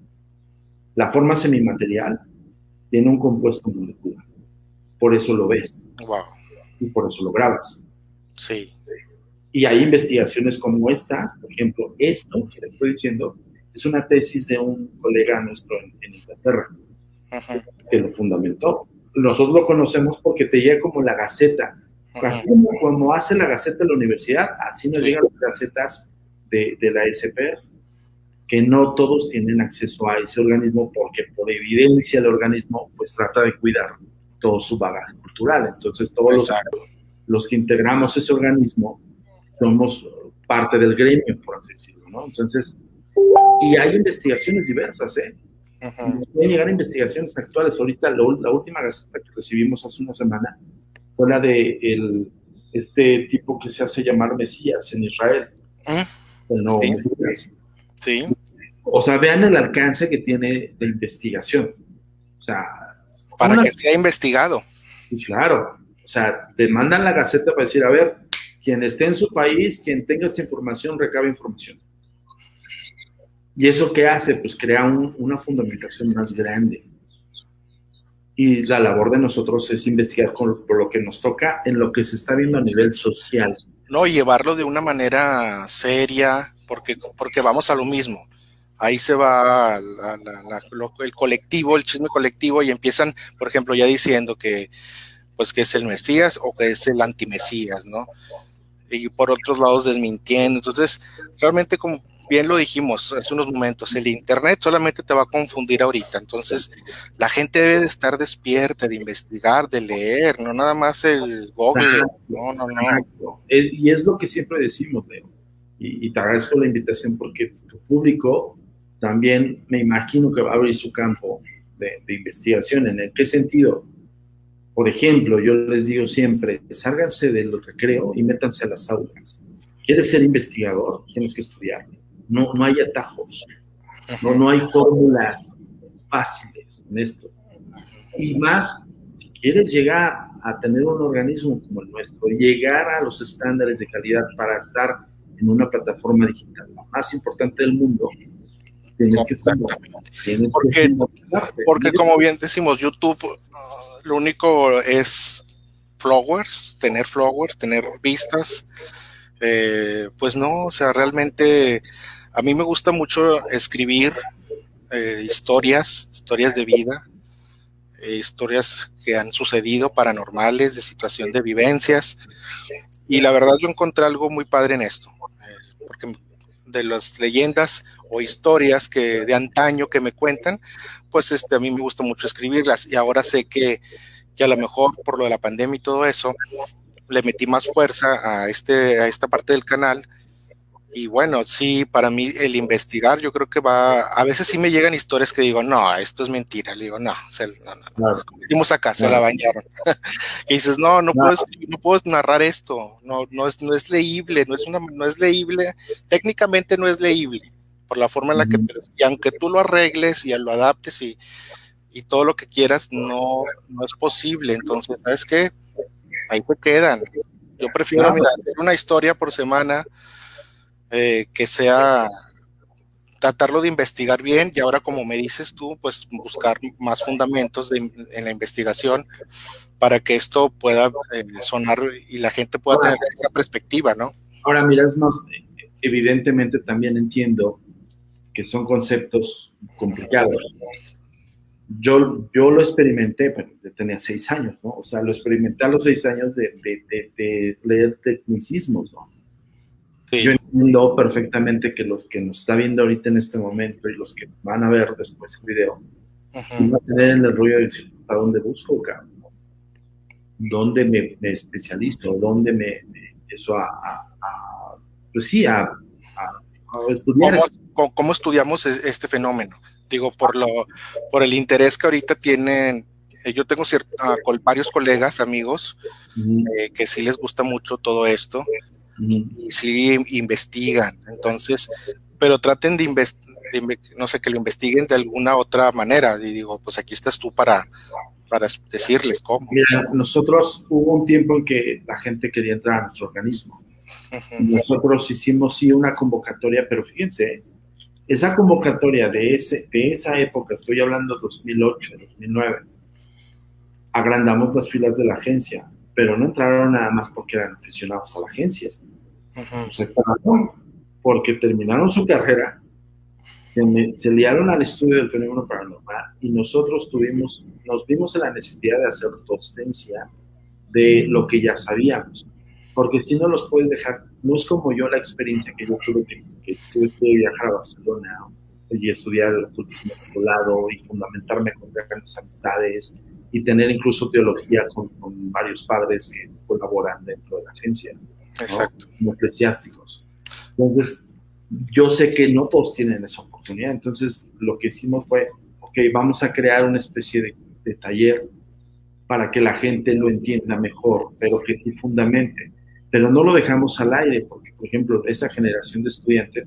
La forma semimaterial tiene un compuesto molecular. Por eso lo ves. Wow. Y por eso lo grabas. Sí. Y hay investigaciones como estas, por ejemplo, esto que les estoy diciendo, es una tesis de un colega nuestro en Inglaterra, que lo fundamentó. Nosotros lo conocemos porque te llega como la Gaceta. Así como hace la Gaceta de la universidad, así nos llegan las gacetas de la SPR, que no todos tienen acceso a ese organismo porque por evidencia el organismo pues trata de cuidar todo su bagaje cultural. Entonces todos los que integramos ese organismo somos parte del gremio, por así decirlo, ¿no? Entonces, y hay investigaciones diversas, pueden llegar a investigaciones actuales. Ahorita la última gaceta que recibimos hace una semana fue la de este tipo que se hace llamar Mesías en Israel. No, Mesías. Sí. O sea, vean el alcance que tiene la investigación. O sea, para que sea investigado. Claro, o sea, te mandan la Gaceta para decir, a ver, quien esté en su país, quien tenga esta información, recabe información. ¿Y eso qué hace? Pues crea una fundamentación más grande. Y la labor de nosotros es investigar por lo que nos toca en lo que se está viendo a nivel social. No, llevarlo de una manera seria, porque vamos a lo mismo. Ahí se va el colectivo, el chisme colectivo, y empiezan, por ejemplo, ya diciendo que, pues, que es el Mesías o que es el antimesías, ¿no? Y por otros lados desmintiendo. Entonces, realmente, como bien lo dijimos hace unos momentos, el internet solamente te va a confundir ahorita. Entonces, la gente debe de estar despierta, de investigar, de leer, no nada más el Google. No. Y es lo que siempre decimos, Leo. Y te agradezco la invitación porque tu público también me imagino que va a abrir su campo de investigación. ¿En qué sentido? Por ejemplo, yo les digo siempre, sálganse del recreo y métanse a las aulas. ¿Quieres ser investigador? Tienes que estudiar. No hay atajos, no hay fórmulas fáciles en esto. Y más, si quieres llegar a tener un organismo como el nuestro, llegar a los estándares de calidad para estar en una plataforma digital, la más importante del mundo, tienes que porque como bien decimos, YouTube, lo único es followers, tener vistas. Pues no, o sea, realmente a mí me gusta mucho escribir historias de vida, historias que han sucedido, paranormales, de situación de vivencias, y la verdad yo encontré algo muy padre en esto, porque de las leyendas o historias que de antaño que me cuentan, pues a mí me gusta mucho escribirlas, y ahora sé que a lo mejor por lo de la pandemia y todo eso, le metí más fuerza a esta parte del canal. Y bueno, sí, para mí el investigar, yo creo que a veces sí me llegan historias que digo, no, esto es mentira. Le digo, no, como decimos acá, se la bañaron. Y dices, no puedo narrar esto, no es leíble, no es leíble, técnicamente no es leíble, por la forma en la que, y aunque tú lo arregles y lo adaptes y todo lo que quieras, no es posible. Entonces, ¿sabes qué? Ahí te quedan. Yo prefiero, hacer una historia por semana, que sea, tratarlo de investigar bien, y ahora, como me dices tú, pues buscar más fundamentos en la investigación para que esto pueda sonar y la gente pueda tener esa perspectiva, ¿no? Ahora, mira, es más, evidentemente también entiendo que son conceptos complicados. Yo lo experimenté, pero tenía 6 años, ¿no? O sea, lo experimenté a los 6 años de leer tecnicismos, ¿no? Sí. Yo entiendo perfectamente que los que nos está viendo ahorita en este momento y los que van a ver después el video, van a tener en el rollo de decir, ¿a dónde busco, cabrón? ¿Dónde me especializo? ¿Dónde me empiezo pues sí, a estudiar? ¿Cómo estudiamos este fenómeno? Digo, por el interés que ahorita tienen. Yo tengo varios colegas, amigos, que sí les gusta mucho todo esto, y sí investigan. Entonces, pero traten de no sé, que lo investiguen de alguna otra manera. Y digo, pues aquí estás tú para decirles cómo. Mira, nosotros hubo un tiempo en que la gente quería entrar a nuestro organismo. Nosotros hicimos sí una convocatoria, pero fíjense, esa convocatoria de esa época, estoy hablando 2008, 2009, agrandamos las filas de la agencia, pero no entraron nada más porque eran aficionados a la agencia. Porque terminaron su carrera, se liaron al estudio del fenómeno paranormal y nosotros nos vimos en la necesidad de hacer docencia de lo que ya sabíamos. Porque si no los puedes dejar, no es como yo la experiencia que yo tuve que tuve que viajar a Barcelona y estudiar el ocultismo lado y fundamentarme con grandes amistades y tener incluso teología con varios padres que colaboran dentro de la agencia, exacto, ¿no? Como eclesiásticos. Entonces, yo sé que no todos tienen esa oportunidad. Entonces, lo que hicimos fue, ok, vamos a crear una especie de taller para que la gente lo entienda mejor, pero que sí fundamente. Pero no lo dejamos al aire, porque, por ejemplo, esa generación de estudiantes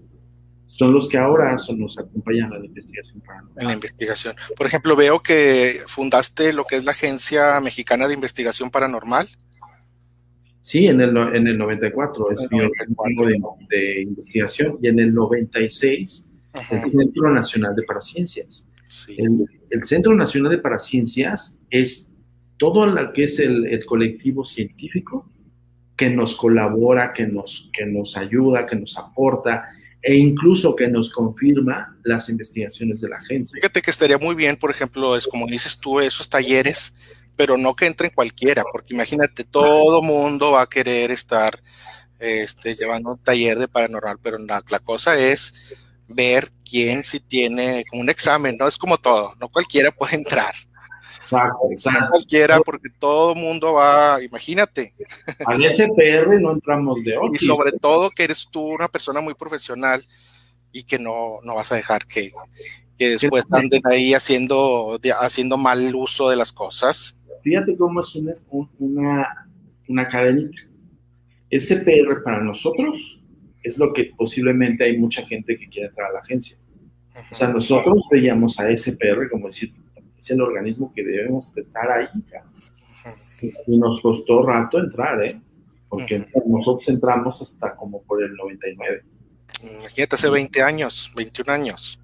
son los que ahora nos acompañan a la investigación paranormal. En la investigación. Por ejemplo, veo que fundaste lo que es la Agencia Mexicana de Investigación Paranormal. Sí, en el 94 es mi organismo de investigación, y en el 96 el Centro Nacional de Paraciencias. Sí. El Centro Nacional de Paraciencias es todo lo que es el colectivo científico que nos colabora, que nos ayuda, que nos aporta e incluso que nos confirma las investigaciones de la agencia. Fíjate que estaría muy bien, por ejemplo, es como dices tú, esos talleres, pero no que entren cualquiera, porque imagínate, todo mundo va a querer estar llevando un taller de paranormal, pero la cosa es ver quién sí tiene como un examen, ¿no? Es como todo, no cualquiera puede entrar. Exacto, exacto. No cualquiera, porque todo mundo va, imagínate. Al SPR no entramos de Y otis. sobre todo que eres tú una persona muy profesional y que no vas a dejar que después anden ahí haciendo mal uso de las cosas. Fíjate cómo es una cadenita. SPR para nosotros es lo que posiblemente hay mucha gente que quiere entrar a la agencia. O sea, nosotros veíamos a SPR como decir, es el organismo que debemos estar ahí, cara. Y nos costó rato entrar, porque nosotros entramos hasta como por el 99. Imagínate, hace 20 años, 21 años.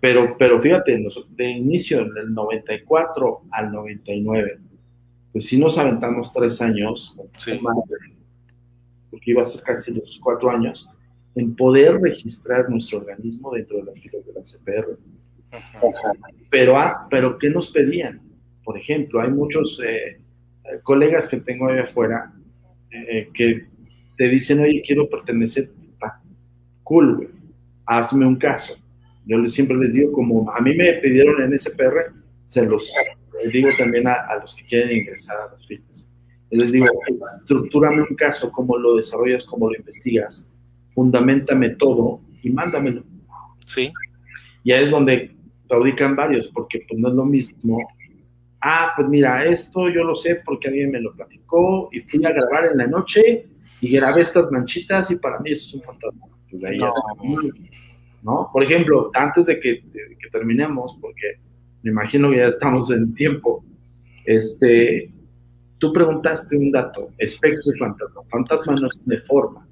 Pero fíjate, de inicio, del 94 al 99, pues sí nos aventamos 3 años, sí. Porque iba a ser casi los 4 años, en poder registrar nuestro organismo dentro de las filas de la CPR. Pero ¿qué nos pedían? Por ejemplo, hay muchos colegas que tengo ahí afuera que te dicen, oye, quiero pertenecer, cool, güey, hazme un caso. Yo siempre les digo, como a mí me pidieron en SPR, se los digo también a los que quieren ingresar a las filas. Les digo, estructúrame un caso, cómo lo desarrollas, cómo lo investigas, fundamentame todo y mándamelo. Sí. Ya es donde claudican varios, porque pues no es lo mismo. Pues mira, esto yo lo sé porque alguien me lo platicó y fui a grabar en la noche y grabé estas manchitas y para mí eso es un fantasma. Pues ahí ¿no? Por ejemplo, antes de que terminemos, porque me imagino que ya estamos en tiempo, tú preguntaste un dato, espectro y fantasma. Fantasma no tiene forma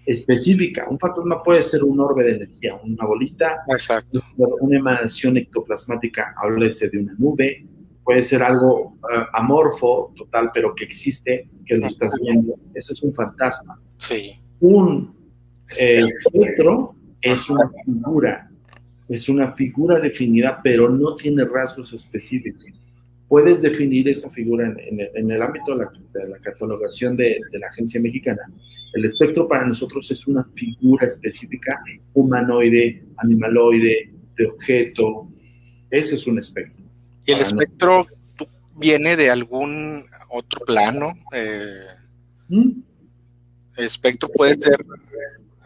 específica. Un fantasma puede ser un orbe de energía, una bolita, exacto, una emanación ectoplasmática, háblese de una nube, puede ser algo amorfo, total, pero que existe, que lo estás viendo. Ese es un fantasma. Sí. Un espectro es una figura definida, pero no tiene rasgos específicos. Puedes definir esa figura en el ámbito de la catalogación de la agencia mexicana. El espectro para nosotros es una figura específica, humanoide, animaloide, de objeto. Ese es un espectro. ¿Y el espectro viene de algún otro plano? El espectro puede ser...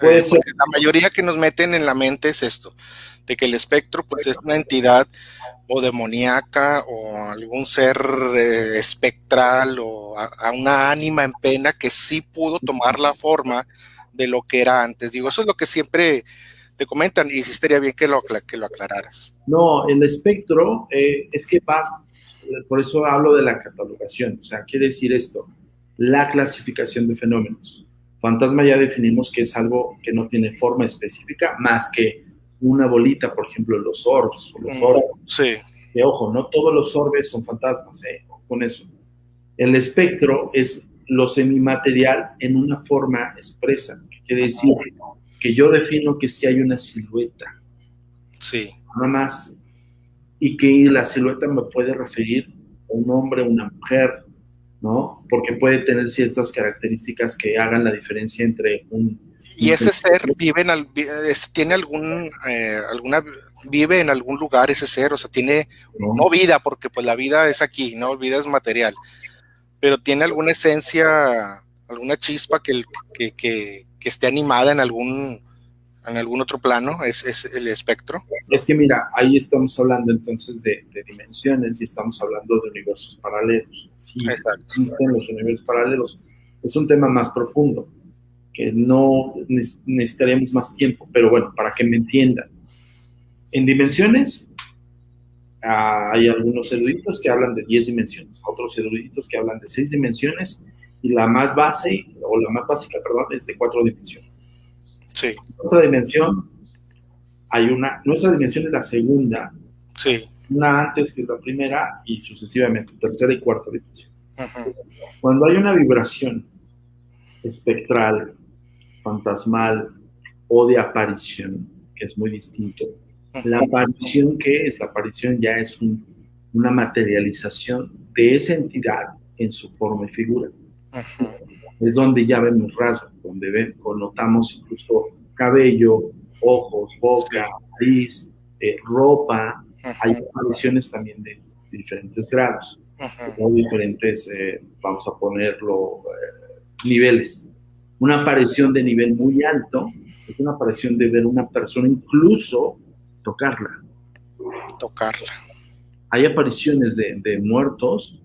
La mayoría que nos meten en la mente es esto, de que el espectro pues es una entidad o demoníaca o algún ser espectral o a una ánima en pena que sí pudo tomar la forma de lo que era antes. Digo, eso es lo que siempre te comentan y sí estaría bien que lo aclararas. No, el espectro es que va, por eso hablo de la catalogación, o sea, quiere decir esto, la clasificación de fenómenos. Fantasma ya definimos que es algo que no tiene forma específica, más que una bolita, por ejemplo, los orbs. Sí. Que, ojo, no todos los orbes son fantasmas, con eso. El espectro es lo semimaterial en una forma expresa, que quiere decir que yo defino que sí hay una silueta. Sí. Nada más. Y que la silueta me puede referir a un hombre, a una mujer, ¿no? Porque puede tener ciertas características que hagan la diferencia entre ¿Y ese ser tiene vive en algún lugar ese ser? O sea, tiene, no vida, porque pues la vida es aquí, ¿no? Vida es material, pero tiene alguna esencia, alguna chispa que esté animada en algún otro plano, es el espectro. Es que mira, ahí estamos hablando entonces de dimensiones y estamos hablando de universos paralelos. Sí, existen los universos paralelos. Es un tema más profundo, que no necesitaremos más tiempo, pero bueno, para que me entiendan. En dimensiones, hay algunos eruditos que hablan de 10 dimensiones, otros eruditos que hablan de 6 dimensiones, y la más básica, es de 4 dimensiones. Sí. Nuestra dimensión es la segunda Sí. Una antes que la primera y sucesivamente, tercera y cuarta dimensión. Uh-huh. Cuando hay una vibración espectral, fantasmal o de aparición, que es muy distinto, la aparición, ¿qué es? La aparición ya es una materialización de esa entidad en su forma y figura. Uh-huh. Es donde ya vemos rasgos, donde notamos incluso cabello, ojos, boca, nariz, ropa. Uh-huh. Hay apariciones también de diferentes grados, uh-huh. Diferentes, vamos a ponerlo, niveles. Una aparición de nivel muy alto es una aparición de ver una persona, incluso tocarla. Hay apariciones de muertos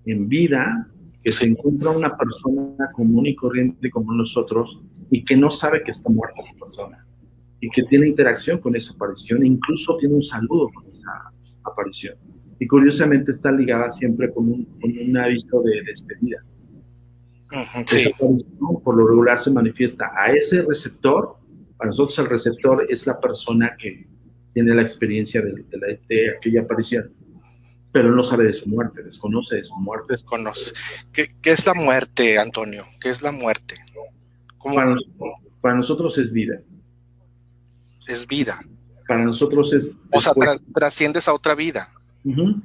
en vida que se encuentra una persona común y corriente como nosotros y que no sabe que está muerta esa persona y que tiene interacción con esa aparición e incluso tiene un saludo con esa aparición. Y curiosamente está ligada siempre con un aviso de despedida. Sí. Esa aparición por lo regular se manifiesta a ese receptor. Para nosotros el receptor es la persona que tiene la experiencia de aquella aparición, pero no sabe de su muerte, desconoce de su muerte. Desconoce. ¿Qué es la muerte, Antonio? ¿Qué es la muerte? Para nosotros es vida. Es vida. Para nosotros es... O sea, trasciendes a otra vida. Uh-huh.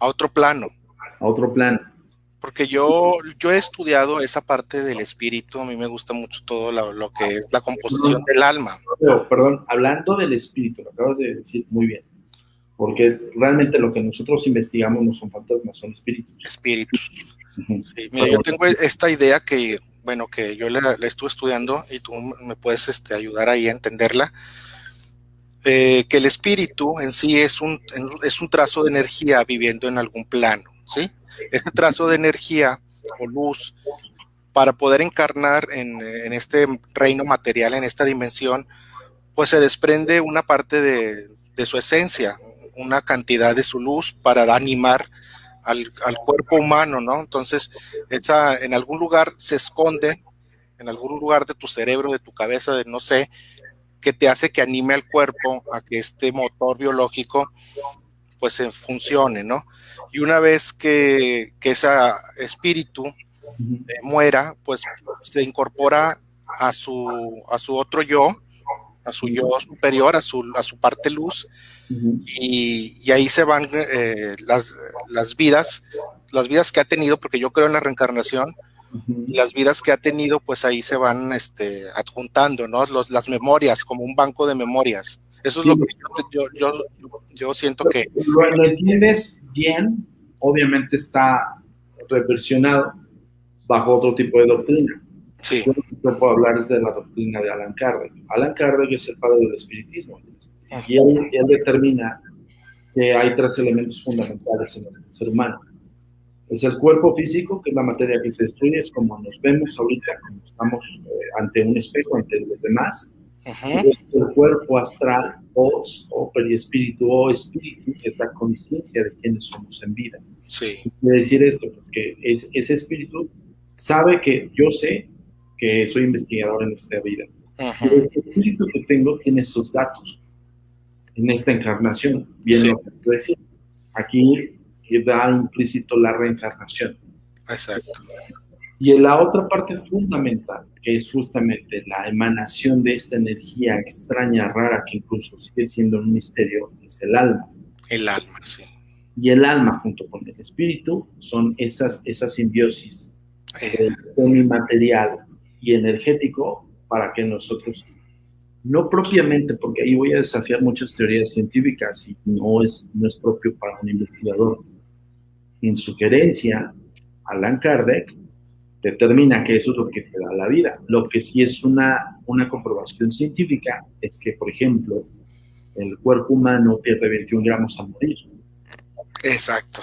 A otro plano. A otro plano. Porque yo he estudiado esa parte del espíritu. A mí me gusta mucho todo lo que es la composición del alma. Perdón, hablando del espíritu, lo acabas de decir muy bien. Porque realmente lo que nosotros investigamos no son fantasmas, son espíritus. Espíritus. Uh-huh. Sí, mira, yo tengo esta idea que, bueno, que yo la estuve estudiando y tú me puedes ayudar ahí a entenderla. Que el espíritu en sí es un trazo de energía viviendo en algún plano, ¿sí? Este trazo de energía o luz, para poder encarnar en este reino material, en esta dimensión, pues se desprende una parte de su esencia, una cantidad de su luz para animar al cuerpo humano, ¿no? Entonces, en algún lugar se esconde, en algún lugar de tu cerebro, de tu cabeza, de no sé, que te hace que anime al cuerpo a que este motor biológico pues funcione, ¿no? Y una vez que ese espíritu muera, pues se incorpora a su otro yo, a su yo superior, a su parte luz, y ahí se van las vidas que ha tenido, porque yo creo en la reencarnación, y las vidas que ha tenido, pues ahí se van adjuntando, ¿no? Las memorias, como un banco de memorias. Eso es lo que yo siento que... Lo entiendes bien, obviamente está reversionado bajo otro tipo de doctrina. Sí. Yo lo que puedo hablar es de la doctrina de Allan Kardec. Allan Kardec es el padre del espiritismo. Y él determina que hay 3 elementos fundamentales en el ser humano. Es el cuerpo físico, que es la materia que se destruye, es como nos vemos ahorita, como estamos ante un espejo, ante los demás. Uh-huh. Es el cuerpo astral o periespíritu o espíritu, que es la conciencia de quiénes somos en vida. Sí. Quiere decir esto, pues que ese espíritu sabe que yo sé que soy investigador en esta vida. Uh-huh. El espíritu que tengo tiene sus datos en esta encarnación. Bien, sí. Lo que quiero decir. Aquí da implícito la reencarnación. Exacto. Y en la otra parte fundamental, que es justamente la emanación de esta energía extraña, rara, que incluso sigue siendo un misterio, es el alma. El alma, sí. Y el alma, junto con el espíritu, son esas simbiosis semimaterial y energético para que nosotros, no propiamente, porque ahí voy a desafiar muchas teorías científicas y no es propio para un investigador. En sugerencia, Allan Kardec determina que eso es lo que te da la vida. Lo que sí es una comprobación científica es que, por ejemplo, el cuerpo humano pierde 21 gramos al morir. Exacto.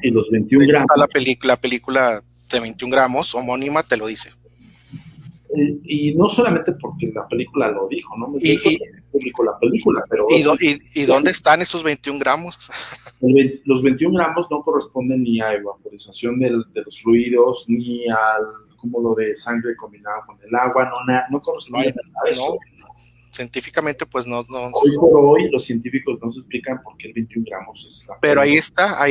Y los 21 gramos... La película de 21 gramos, homónima, te lo dice. Y no solamente porque la película lo dijo, ¿no? La película, pero... ¿Y dónde están esos 21 gramos? Los 21 gramos no corresponden ni a evaporización de los fluidos, ni al cúmulo de sangre combinado con el agua, no corresponde a eso. científicamente pues no. Hoy por hoy los científicos no se explican por qué el 21 gramos es la pero ahí está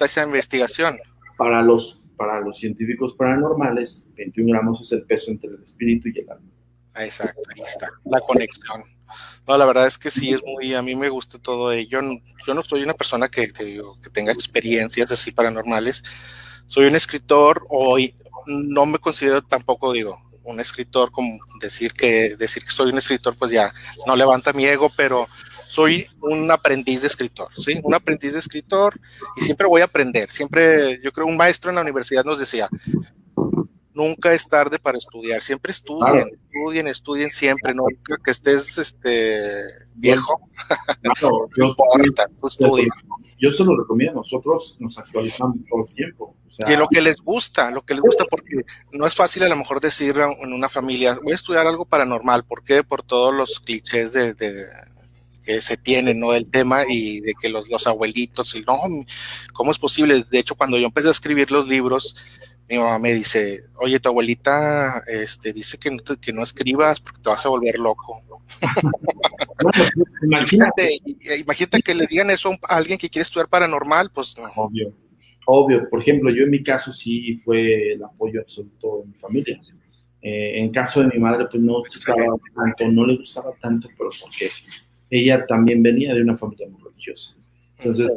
esa investigación. Para los científicos paranormales, 21 gramos es el peso entre el espíritu y el alma. Exacto, ahí está, la conexión. No, la verdad es que sí, a mí me gusta todo ello. Yo no soy una persona que tenga experiencias así paranormales. Soy un escritor, hoy no me considero tampoco, un escritor, como decir que soy un escritor, pues ya no levanta mi ego, pero soy un aprendiz de escritor, ¿sí? Un aprendiz de escritor, y siempre voy a aprender. Siempre, yo creo, un maestro en la universidad nos decía, nunca es tarde para estudiar, siempre estudien siempre, nunca que estés viejo. Claro, yo se lo recomiendo, nosotros nos actualizamos todo el tiempo. O sea, y lo que les gusta, porque no es fácil a lo mejor decir en una familia, voy a estudiar algo paranormal. ¿Por qué? Por todos los clichés que se tienen, ¿no? Del tema, y de que los abuelitos, y no, ¿cómo es posible? De hecho, cuando yo empecé a escribir los libros, mi mamá me dice, oye, tu abuelita dice que no escribas porque te vas a volver loco. Bueno, imagínate que le digan eso a alguien que quiere estudiar paranormal, pues no. Obvio. Por ejemplo, yo en mi caso sí fue el apoyo absoluto de mi familia. En caso de mi madre, pues no le gustaba tanto, pero porque ella también venía de una familia muy religiosa. Entonces,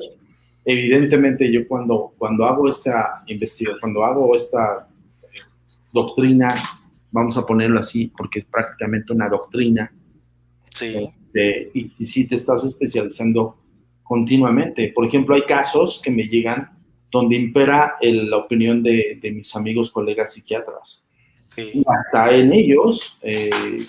evidentemente yo cuando hago esta investigación, cuando hago esta doctrina, vamos a ponerlo así, porque es prácticamente una doctrina, sí. Y sí te estás especializando continuamente. Por ejemplo, hay casos que me llegan donde impera la opinión de mis amigos, colegas psiquiatras. Sí. Y hasta en ellos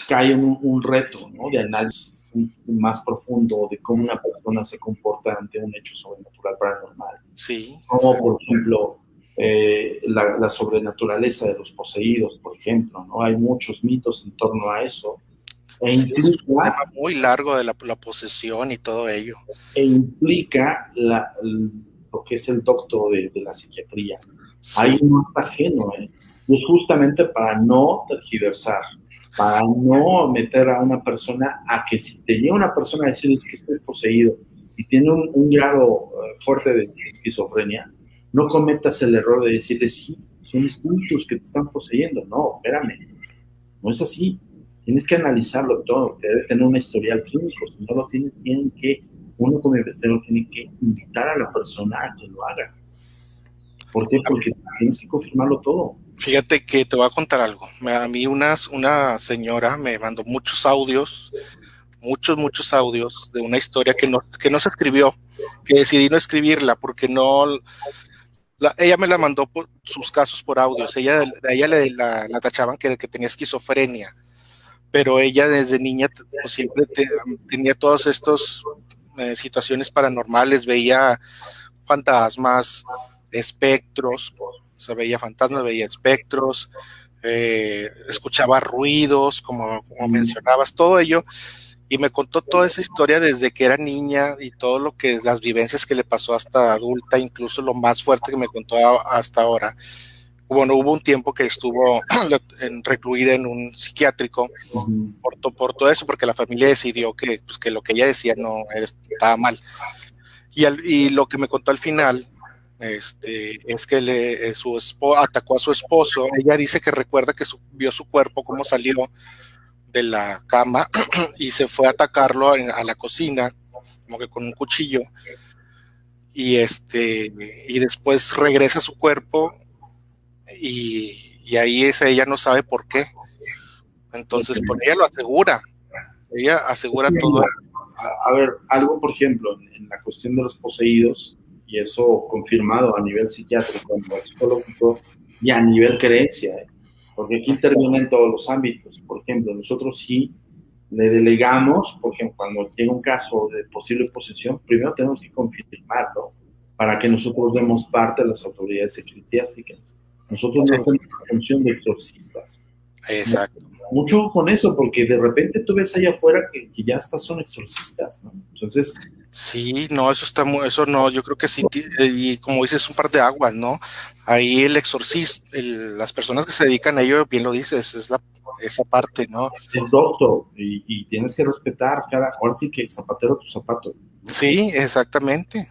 cae un reto, ¿no? De análisis más profundo de cómo una persona se comporta ante un hecho sobrenatural paranormal. Sí. Como, por ejemplo, la sobrenaturaleza de los poseídos, por ejemplo, ¿no? Hay muchos mitos en torno a eso. Es un tema muy largo de la posesión y todo ello. E implica lo que es el docto de la psiquiatría. Sí. Ahí no está ajeno, Y es justamente para no tergiversar, para no meter a una persona a que si te llega una persona a decirles que estoy poseído y tiene un grado fuerte de esquizofrenia, no cometas el error de decirle, sí, son espíritus que te están poseyendo. No, espérame, no es así. Tienes que analizarlo todo, debe tener un historial clínico, si no lo uno como investigador tiene que invitar a la persona a que lo haga. ¿Por qué? Porque tienes que confirmarlo todo. Fíjate que te voy a contar algo. A mí una señora me mandó muchos audios de una historia que no se escribió, que decidí no escribirla porque ella me la mandó por sus casos por audios. Ella la tachaban que tenía esquizofrenia, pero ella desde niña pues, siempre tenía todas estas situaciones paranormales, veía fantasmas, espectros, se veía fantasmas, veía espectros, escuchaba ruidos, como mencionabas, todo ello, y me contó toda esa historia desde que era niña y todo lo que, las vivencias que le pasó hasta adulta, incluso lo más fuerte que me contó hasta ahora. Bueno, hubo un tiempo que estuvo recluida en un psiquiátrico por todo eso, porque la familia decidió que lo que ella decía estaba mal. Y lo que me contó al final es que atacó a su esposo. Ella dice que recuerda que vio su cuerpo, cómo salió de la cama y se fue a atacarlo a la cocina, como que con un cuchillo. Y después regresa a su cuerpo. Y ahí ella no sabe por qué. Entonces, por ella lo asegura. Ella asegura todo. A ver, algo, por ejemplo, en la cuestión de los poseídos, y eso confirmado a nivel psiquiátrico, a nivel psicológico y a nivel creencia, porque aquí interviene en todos los ámbitos. Por ejemplo, nosotros sí le delegamos, por ejemplo, cuando llega un caso de posible posesión, primero tenemos que confirmarlo para que nosotros demos parte a las autoridades eclesiásticas. Nosotros no hacemos la función de exorcistas. Exacto. Mucho con eso, porque de repente tú ves allá afuera que ya hasta son exorcistas, ¿no? Entonces... Sí, no, eso no, yo creo que sí, y como dices, un par de aguas, ¿no? ahí el exorcista, las personas que se dedican a ello, bien lo dices, es esa parte, ¿no? Es doctor y tienes que respetar ahora sí que zapatero tu zapato. Sí, exactamente.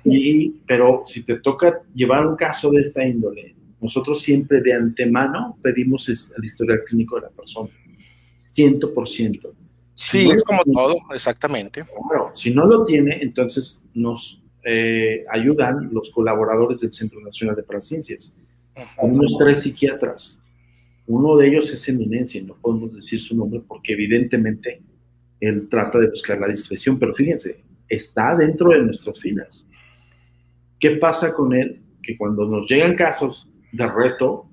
Pero si te toca llevar un caso de esta índole, nosotros siempre de antemano pedimos el historial clínico de la persona, 100%. Si Sí, no es lo como tiene, todo, exactamente. claro, si no lo tiene, entonces nos ayudan los colaboradores del Centro Nacional de Paraciencias. Tenemos 3 psiquiatras. Uno de ellos es eminencia, y no podemos decir su nombre porque evidentemente él trata de buscar la discreción, pero fíjense, está dentro de nuestras filas. ¿Qué pasa con él? Que cuando nos llegan casos de reto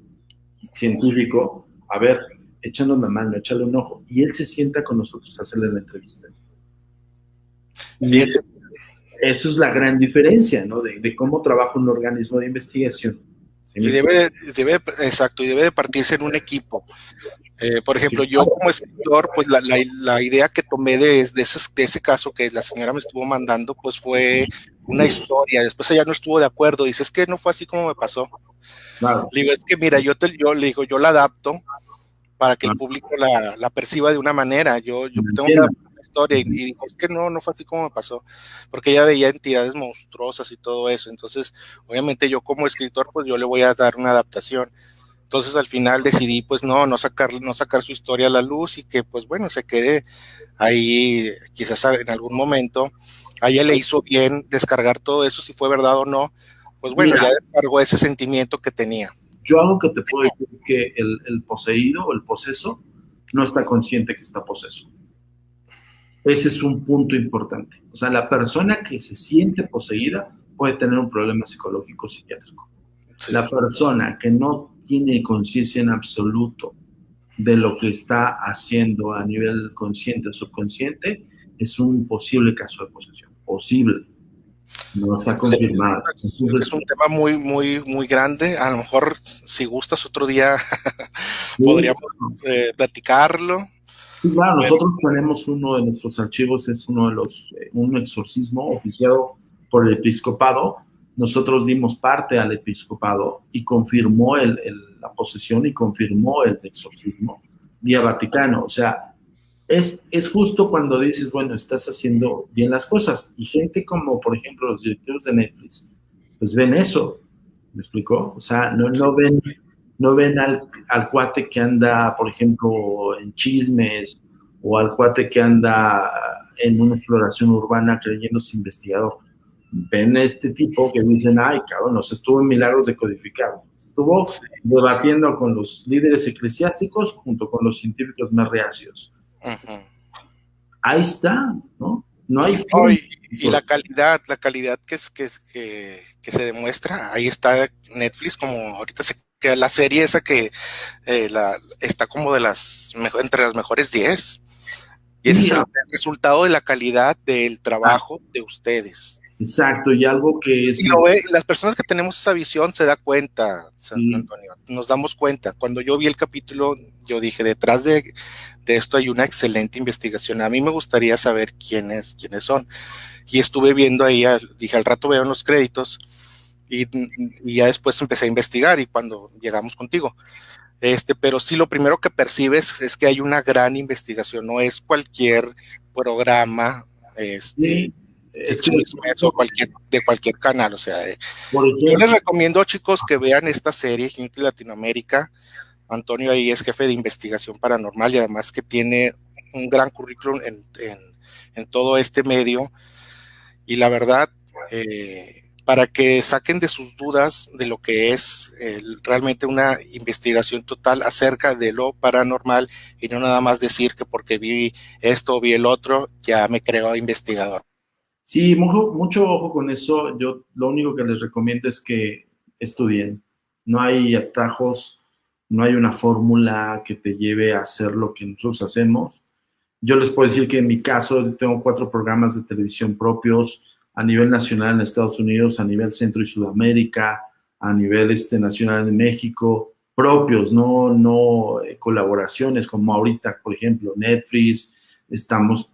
científico, a ver, échanos una mano, échale un ojo, y él se sienta con nosotros a hacerle la entrevista. Y Fíjate, eso es la gran diferencia, ¿no? De cómo trabaja un organismo de investigación. ¿Sí y me explico? exacto, y debe de partirse en un equipo. Por ejemplo, Sí, yo claro. como escritor, pues la idea que tomé de ese caso que la señora me estuvo mandando, pues fue una historia. Después ella no estuvo de acuerdo, dice, es que no fue así como me pasó. Claro. Le digo, es que mira, yo le digo, yo la adapto para que el Claro. público la perciba de una manera. Yo ¿Me tengo que entiendes? adaptar la historia y dijo, es que no fue así como me pasó, porque ella veía entidades monstruosas y todo eso. Entonces, obviamente yo como escritor, pues yo le voy a dar una adaptación. Entonces al final decidí pues no sacar su historia a la luz y que pues bueno, se quede ahí quizás en algún momento. A ella le hizo bien descargar todo eso, si fue verdad o no, pues bueno, Mira, ya descargó ese sentimiento que tenía. yo algo que te puedo decir es que el poseído o el poseso no está consciente que está poseso. Ese es un punto importante. O sea, la persona que se siente poseída puede tener un problema psicológico psiquiátrico. Sí. La persona que no tiene conciencia en absoluto de lo que está haciendo a nivel consciente o subconsciente es un posible caso de posesión. Posible. No está Sí, confirmado. es Entonces, un tema muy grande. A lo mejor, si gustas otro día, sí, podríamos platicarlo. sí, claro, Pero, nosotros tenemos uno de nuestros archivos, es uno de los, un exorcismo oficiado por el episcopado. Nosotros dimos parte al episcopado y confirmó la posesión y confirmó el exorcismo vía Vaticano. O sea, es justo cuando dices, bueno, estás haciendo bien las cosas. Y gente como, por ejemplo, los directivos de Netflix, pues ven eso. ¿Me explicó? O sea, no ven al cuate que anda, por ejemplo, en chismes o al cuate que anda en una exploración urbana creyéndose investigador. Ven a este tipo que dicen, ay, cabrón, nos estuvo en Milagros de Codificado. Estuvo sí, debatiendo con los líderes eclesiásticos junto con los científicos más reacios. uh-huh. Ahí está, ¿no? No hay Oh, forma. y la calidad que se demuestra, ahí está Netflix, como ahorita que la serie esa que está como entre las mejores 10. Y ese es Sí, el resultado de la calidad del trabajo de ustedes. exacto, y algo que es Y lo ve, las personas que tenemos esa visión se da cuenta, San y, Antonio, nos damos cuenta. Cuando yo vi el capítulo, yo dije, detrás de esto hay una excelente investigación. A mí me gustaría saber quiénes son. Y estuve viendo ahí, dije, al rato veo en los créditos y, y ya después empecé a investigar y cuando llegamos contigo. Pero sí lo primero que percibes es que hay una gran investigación, no es cualquier programa, sí, de es que, chismes o de cualquier canal. O sea, por yo les ejemplo, recomiendo, chicos, que vean esta serie, Unity Latinoamérica. Antonio ahí es jefe de investigación paranormal y además que tiene un gran currículum en todo este medio. Y la verdad, para que saquen de sus dudas de lo que es realmente una investigación total acerca de lo paranormal y no nada más decir que porque vi esto o vi el otro, ya me creo investigador. sí, mucho ojo con eso. Yo lo único que les recomiendo es que estudien. No hay atajos, no hay una fórmula que te lleve a hacer lo que nosotros hacemos. Yo les puedo decir que en mi caso tengo 4 programas de televisión propios a nivel nacional en Estados Unidos, a nivel Centro y Sudamérica, a nivel nacional en México, propios, no colaboraciones como ahorita, por ejemplo, Netflix.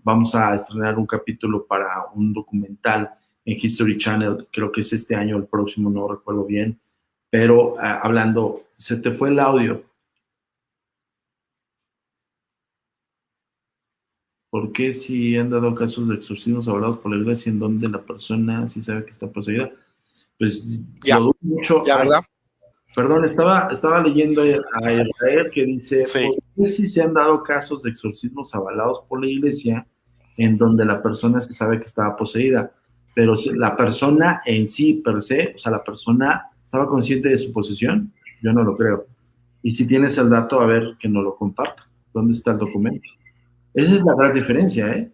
Vamos a estrenar un capítulo para un documental en History Channel, creo que es este año, el próximo, no recuerdo bien, Pero hablando, se te fue el audio. ¿Por qué si han dado casos de exorcismos hablados por la iglesia en donde la persona sí sabe que está poseída? Pues Ya, lo dudo mucho. ya, ¿verdad? Perdón, estaba leyendo a Israel que dice, Sí. ¿por qué si se han dado casos de exorcismos avalados por la iglesia en donde la persona se sabe que estaba poseída? Pero si la persona en sí, per se, o sea, la persona estaba consciente de su posesión, yo no lo creo. Y si tienes el dato, a ver, que nos lo comparta. ¿Dónde está el documento? Esa es la gran diferencia, ¿eh?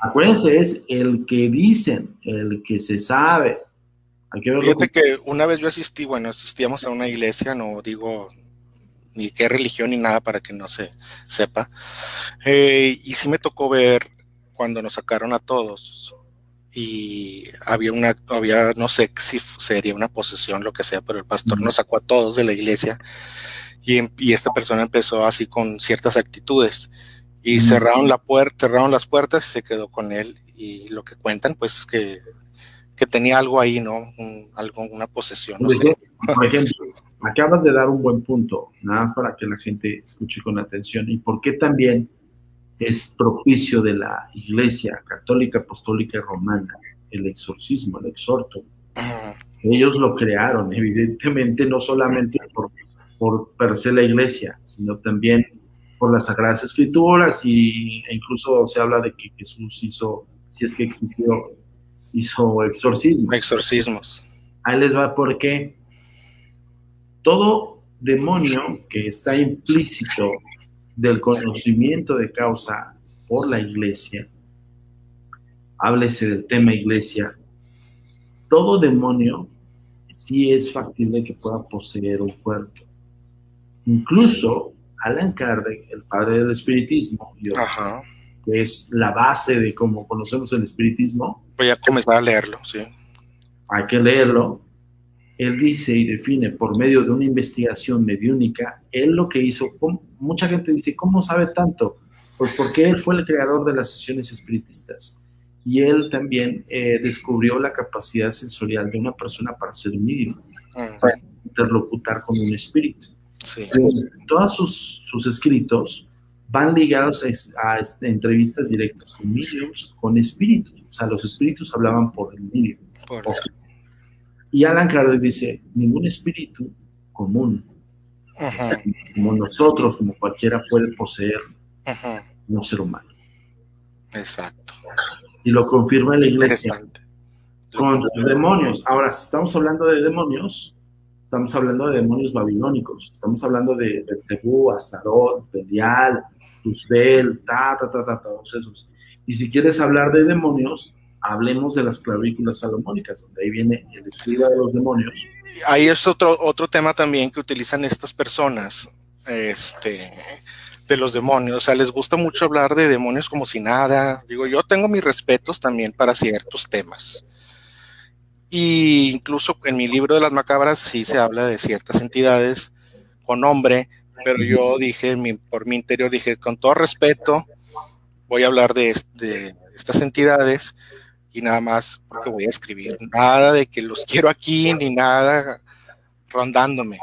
Acuérdense, es el que dicen, el que se sabe. Hay que verlo. Fíjate que una vez yo asistíamos a una iglesia, no digo ni qué religión ni nada para que no se sepa, y sí me tocó ver cuando nos sacaron a todos y había no sé si sería una posesión, lo que sea, pero el pastor nos sacó a todos de la iglesia y esta persona empezó así con ciertas actitudes y cerraron las puertas y se quedó con él, y lo que cuentan pues que tenía algo ahí, ¿no? Una posesión, no sé. Por ejemplo, acabas de dar un buen punto, nada más para que la gente escuche con atención. ¿Y por qué también es propicio de la Iglesia Católica, Apostólica y Romana el exorcismo, el exhorto? Ellos lo crearon, evidentemente, no solamente por per se la Iglesia, sino también por las Sagradas Escrituras, e incluso se habla de que Jesús hizo, si es que existió, hizo exorcismos. Exorcismos. Ahí les va por qué. Todo demonio que está implícito del conocimiento de causa por la iglesia, háblese del tema iglesia, todo demonio sí es factible que pueda poseer un cuerpo. Incluso Allan Kardec, el padre del espiritismo, que es la base de cómo conocemos el espiritismo. Voy a comenzar a leerlo, sí. Hay que leerlo. Él dice y define por medio de una investigación mediúnica, él lo que hizo, mucha gente dice, ¿cómo sabe tanto? Pues porque él fue el creador de las sesiones espiritistas. Y él también descubrió la capacidad sensorial de una persona para ser un medium, para interlocutar con un espíritu. Sí. Todos sus escritos van ligados a entrevistas directas con mediums, con espíritus. O sea, los espíritus hablaban por el medium. Y Allan Kardec dice, ningún espíritu común, como nosotros, como cualquiera, puede poseer un ser humano. Exacto. Y lo confirma la iglesia con sus demonios. Ahora, si estamos hablando de demonios, estamos hablando de demonios babilónicos, estamos hablando de Belcebú, Astarot, Belial, Tusbel, todos esos. Y si quieres hablar de demonios, hablemos de las clavículas salomónicas, donde ahí viene el escriba de los demonios. Ahí es otro tema también que utilizan estas personas, de los demonios. O sea, les gusta mucho hablar de demonios como si nada. Digo, yo tengo mis respetos también para ciertos temas. Y incluso en mi libro de las macabras sí se habla de ciertas entidades con nombre, pero yo dije, por mi interior dije, con todo respeto, voy a hablar de estas entidades y nada más porque voy a escribir. Nada de que los quiero aquí ni nada rondándome.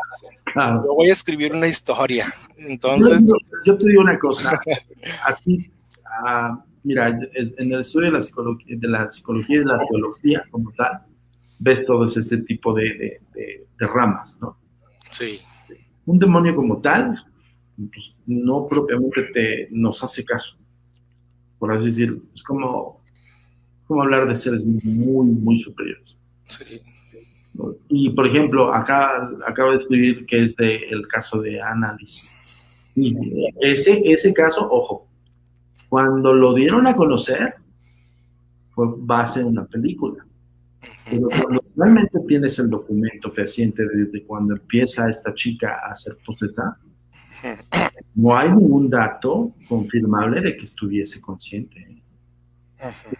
Claro. Yo voy a escribir una historia. Entonces, yo te digo una cosa. Así, mira, en el estudio de la psicología y de la teología como tal, ves todo ese tipo de ramas, ¿no? Sí. Un demonio como tal, pues, no propiamente nos hace caso. Por así decirlo. Es como hablar de seres muy, muy superiores. Sí. Y, por ejemplo, acabo de escribir que es el caso de Annalise. Y ese caso, ojo, cuando lo dieron a conocer, fue base de una película. Pero cuando realmente tienes el documento fehaciente desde cuando empieza esta chica a ser procesada, no hay ningún dato confirmable de que estuviese consciente.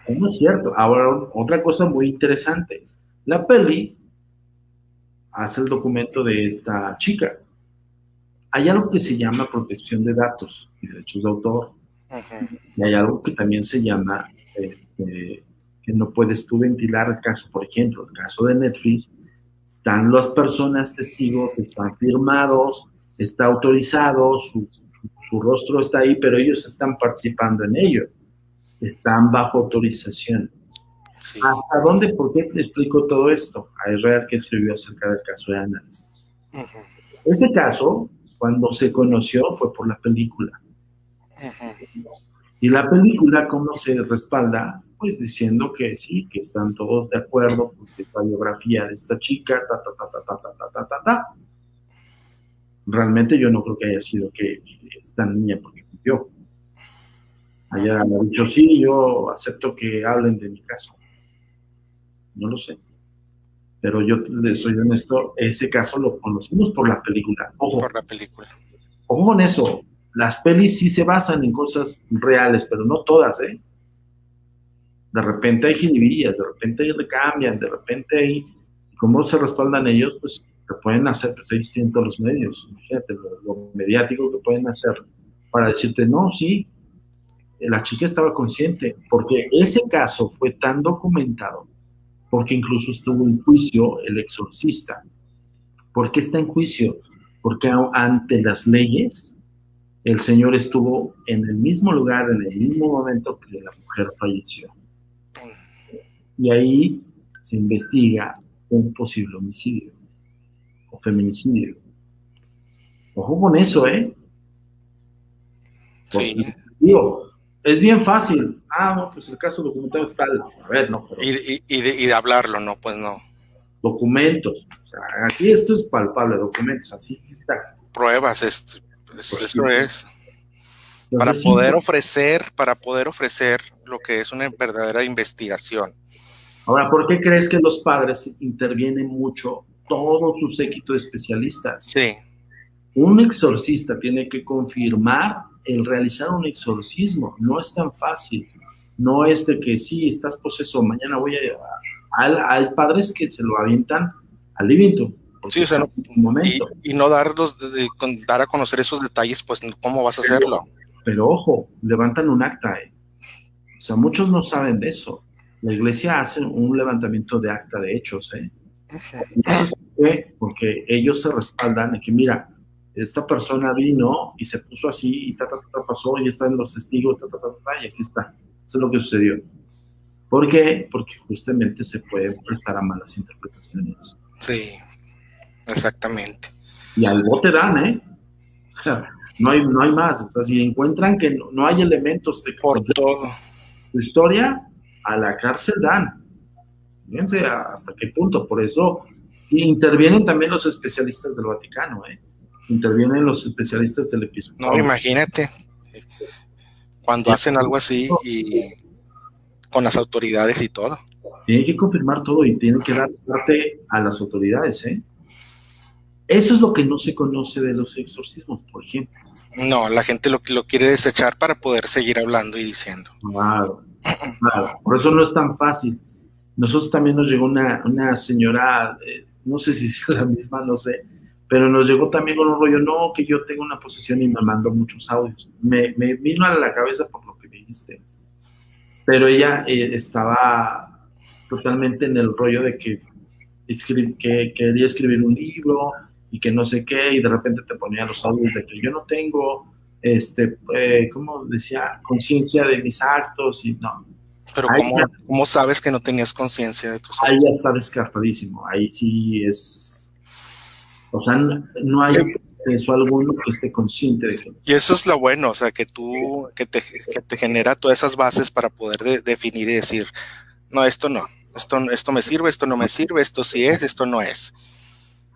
No es cierto. Ahora, otra cosa muy interesante. La peli hace el documento de esta chica. Hay algo que se llama protección de datos y derechos de autor. Y hay algo que también se llama que no puedes tú ventilar el caso, por ejemplo, el caso de Netflix, Están las personas testigos, están firmados, está autorizado, su rostro está ahí, pero ellos están participando en ello, están bajo autorización. Sí. ¿Hasta dónde? ¿Por qué te explico todo esto? A Israel, que escribió acerca del caso de Annalise. Ese caso, cuando se conoció, fue por la película. Y la película, ¿cómo se respalda? Pues diciendo que sí, que están todos de acuerdo, porque la biografía de esta chica, Realmente yo no creo que haya sido que esta niña, porque yo haya dicho, sí, yo acepto que hablen de mi caso. No lo sé. Pero yo les soy honesto, ese caso lo conocimos por la película. Ojo. Por la película. Ojo con eso. Las pelis sí se basan en cosas reales, pero no todas, ¿eh? De repente hay jiribillas, de repente hay recambian, de repente hay... ¿Cómo se respaldan ellos? Pues que pueden hacer, pues hay distintos los medios. Imagínate, lo mediático que pueden hacer para decirte, no, sí, la chica estaba consciente, porque ese caso fue tan documentado, porque incluso estuvo en juicio el exorcista. ¿Por qué está en juicio? Porque ante las leyes, el señor estuvo en el mismo lugar, en el mismo momento que la mujer falleció. Y ahí se investiga un posible homicidio o feminicidio. Ojo con eso, ¿eh? Porque, sí. digo, es bien fácil. No, pues el caso documentado es tal. A ver, no. Pero Y de hablarlo, no, pues no. Documentos. O sea, aquí esto es palpable, documentos, así está. Pruebas, pues eso sí. es. Entonces, para poder ofrecer lo que es una verdadera investigación. Ahora, ¿por qué crees que los padres intervienen mucho todo su séquito de especialistas? Sí. Un exorcista tiene que confirmar el realizar un exorcismo. No es tan fácil. No es de que sí, estás poseso, mañana voy a... Hay padres que se lo avientan al living. Sí, o sea, no, y no dar a conocer esos detalles, pues, ¿cómo vas a hacerlo? Pero ojo, levantan un acta, O sea, muchos no saben de eso. La iglesia hace un levantamiento de acta de hechos, Porque ellos se respaldan de que, mira, esta persona vino y se puso así y pasó y están los testigos, y aquí está. Eso es lo que sucedió. ¿Por qué? Porque justamente se puede prestar a malas interpretaciones. Sí, exactamente. Y al bote dan, O sea, no hay más. O sea, si encuentran que no hay elementos de por todo tu historia, a la cárcel dan. Fíjense hasta qué punto. Por eso intervienen también los especialistas del Vaticano, Intervienen los especialistas del episcopado. No, imagínate cuando hacen algo así y con las autoridades y todo. Tienen que confirmar todo y tienen que dar parte a las autoridades, Eso es lo que no se conoce de los exorcismos, por ejemplo. No, la gente lo quiere desechar para poder seguir hablando y diciendo. Claro. Por eso no es tan fácil. Nosotros también nos llegó una señora, no sé si es la misma, no sé, pero nos llegó también con un rollo, no, que yo tengo una posesión y me mandó muchos audios. Me vino a la cabeza por lo que me dijiste. Pero ella estaba totalmente en el rollo de que quería escribir un libro y que no sé qué, y de repente te ponía los audios de que yo no tengo, ¿cómo decía? Conciencia de mis actos y no. Pero ¿cómo sabes que no tenías conciencia de tus actos? Ahí ya está descartadísimo, ahí sí es... O sea, no hay eso alguno que esté consciente de que... Y eso es lo bueno, o sea, que te genera todas esas bases para poder definir y decir, no, esto no, esto me sirve, esto no me sirve, esto sí es, esto no es.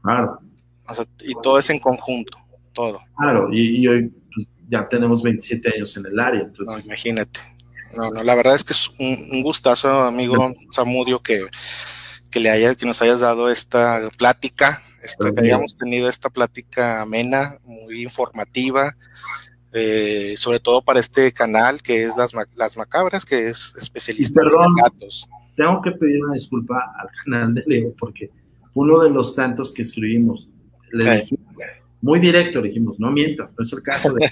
Claro. O sea, y todo es en conjunto, todo. Claro, y hoy pues, ya tenemos 27 años en el área, entonces... No, imagínate. No, la verdad es que es un gustazo, amigo Zamudio, que nos hayas dado esta plática, que hayamos tenido esta plática amena, muy informativa, sobre todo para este canal que es Las Macabras, que es especialista en gatos. Tengo que pedir una disculpa al canal de Leo, porque uno de los tantos que escribimos, le dije, muy directo, le dijimos, no mientas, no es el caso de...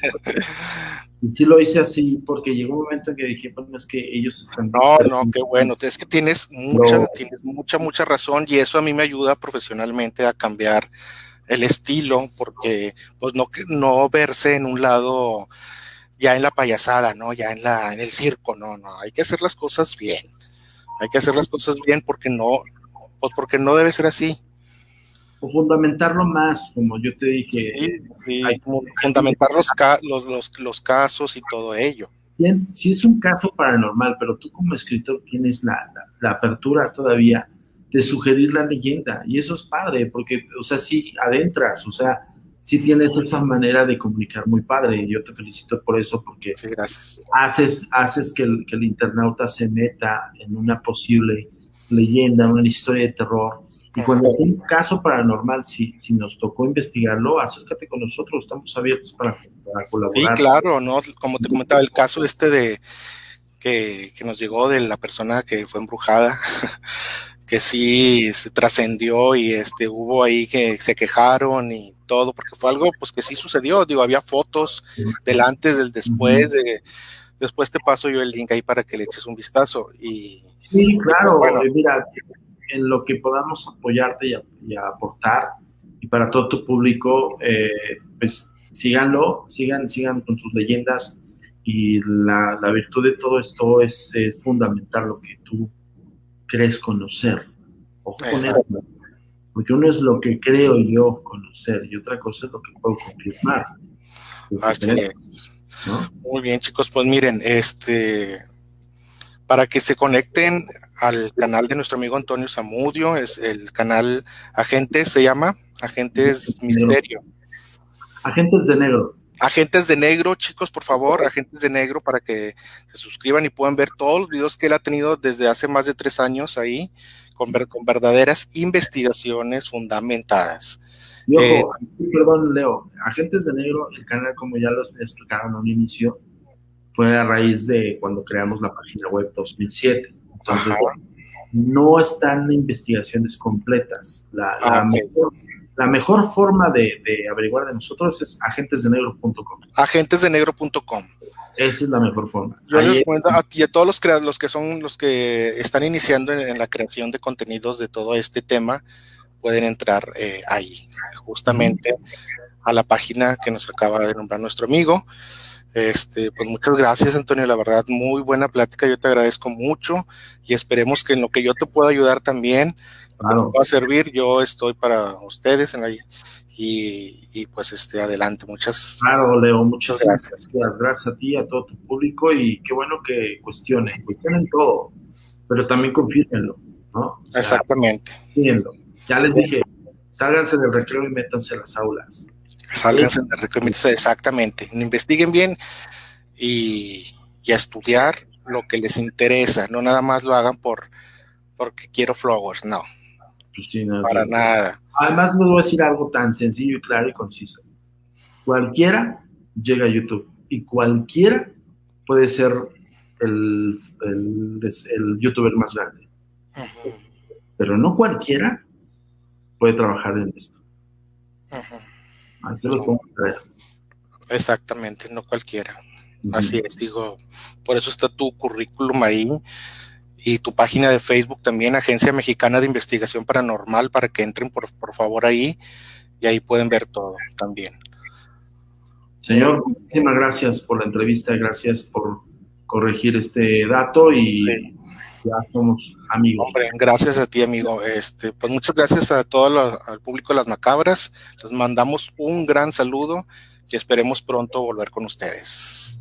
Y sí lo hice así porque llegó un momento en que dije, bueno, es que ellos están... No, qué bueno, es que tienes mucha razón y eso a mí me ayuda profesionalmente a cambiar el estilo, porque pues no verse en un lado ya en la payasada, ¿no? Ya en el circo, no, hay que hacer las cosas bien. Hay que hacer las cosas bien porque no debe ser así. O fundamentarlo más, como yo te dije. Sí, fundamentar los casos y todo ello. Si es un caso paranormal, pero tú como escritor tienes la apertura todavía de sugerir la leyenda, y eso es padre, porque, o sea, sí adentras, o sea, sí tienes esa manera de comunicar muy padre, y yo te felicito por eso, porque sí, gracias. haces que el internauta se meta en una posible leyenda, una historia de terror. Y cuando hay un caso paranormal, si nos tocó investigarlo, acércate con nosotros, estamos abiertos para colaborar. Sí, claro, ¿no? Como te comentaba, el caso de que nos llegó de la persona que fue embrujada, que sí se trascendió y hubo ahí que se quejaron y todo, porque fue algo pues que sí sucedió, digo, había fotos del antes, del después, después te paso yo el link ahí para que le eches un vistazo. Sí, claro, bueno, mira, en lo que podamos apoyarte y aportar, y para todo tu público, pues síganlo, sigan con sus leyendas, y la virtud de todo esto es fundamental lo que tú crees conocer. Ojo con eso, porque uno es lo que creo yo conocer y otra cosa es lo que puedo confirmar. Así es. ¿No? Muy bien, chicos, pues miren, para que se conecten al canal de nuestro amigo Antonio Zamudio, es el canal Agentes, se llama Agentes Misterio. Agentes de Negro. Agentes de Negro, chicos, por favor, Agentes de Negro, para que se suscriban y puedan ver todos los videos que él ha tenido desde hace más de 3 años ahí, con verdaderas investigaciones fundamentadas. Y ojo, perdón, Leo, Agentes de Negro, el canal, como ya los explicaron al inicio, fue a raíz de cuando creamos la página web 2007. Entonces, no están investigaciones completas. La mejor forma de averiguar de nosotros es agentesdenegro.com. Agentesdenegro.com. Esa es la mejor forma. Yo les recomiendo a ti y a todos los que están iniciando en la creación de contenidos de todo este tema, pueden entrar ahí, justamente a la página que nos acaba de nombrar nuestro amigo. Pues muchas gracias, Antonio, la verdad, muy buena plática, yo te agradezco mucho y esperemos que en lo que yo te pueda ayudar también, claro, te pueda servir, yo estoy para ustedes y pues adelante, Claro, Leo, muchas gracias a ti, a todo tu público, y qué bueno que cuestionen todo, pero también confírmenlo, ¿no? O sea, exactamente. Confírmenlo. Ya les dije, sálganse del recreo y métanse a las aulas. Sálganse del recreo, exactamente. Investiguen bien y a estudiar lo que les interesa, no nada más lo hagan porque quiero flowers, no. Pues sí, no, para nada. Además, les voy a decir algo tan sencillo y claro y conciso. Cualquiera llega a YouTube y cualquiera puede ser el youtuber más grande. Pero no cualquiera puede trabajar en esto. Así lo podemos creer. Exactamente, no cualquiera. Así es, digo, por eso está tu currículum ahí y tu página de Facebook también, Agencia Mexicana de Investigación Paranormal, para que entren por favor ahí y ahí pueden ver todo también. Señor, muchísimas gracias por la entrevista, gracias por corregir este dato y ya somos amigos. Hombre, gracias a ti, amigo. Pues muchas gracias a todo al público de Las Macabras. Les mandamos un gran saludo y esperemos pronto volver con ustedes.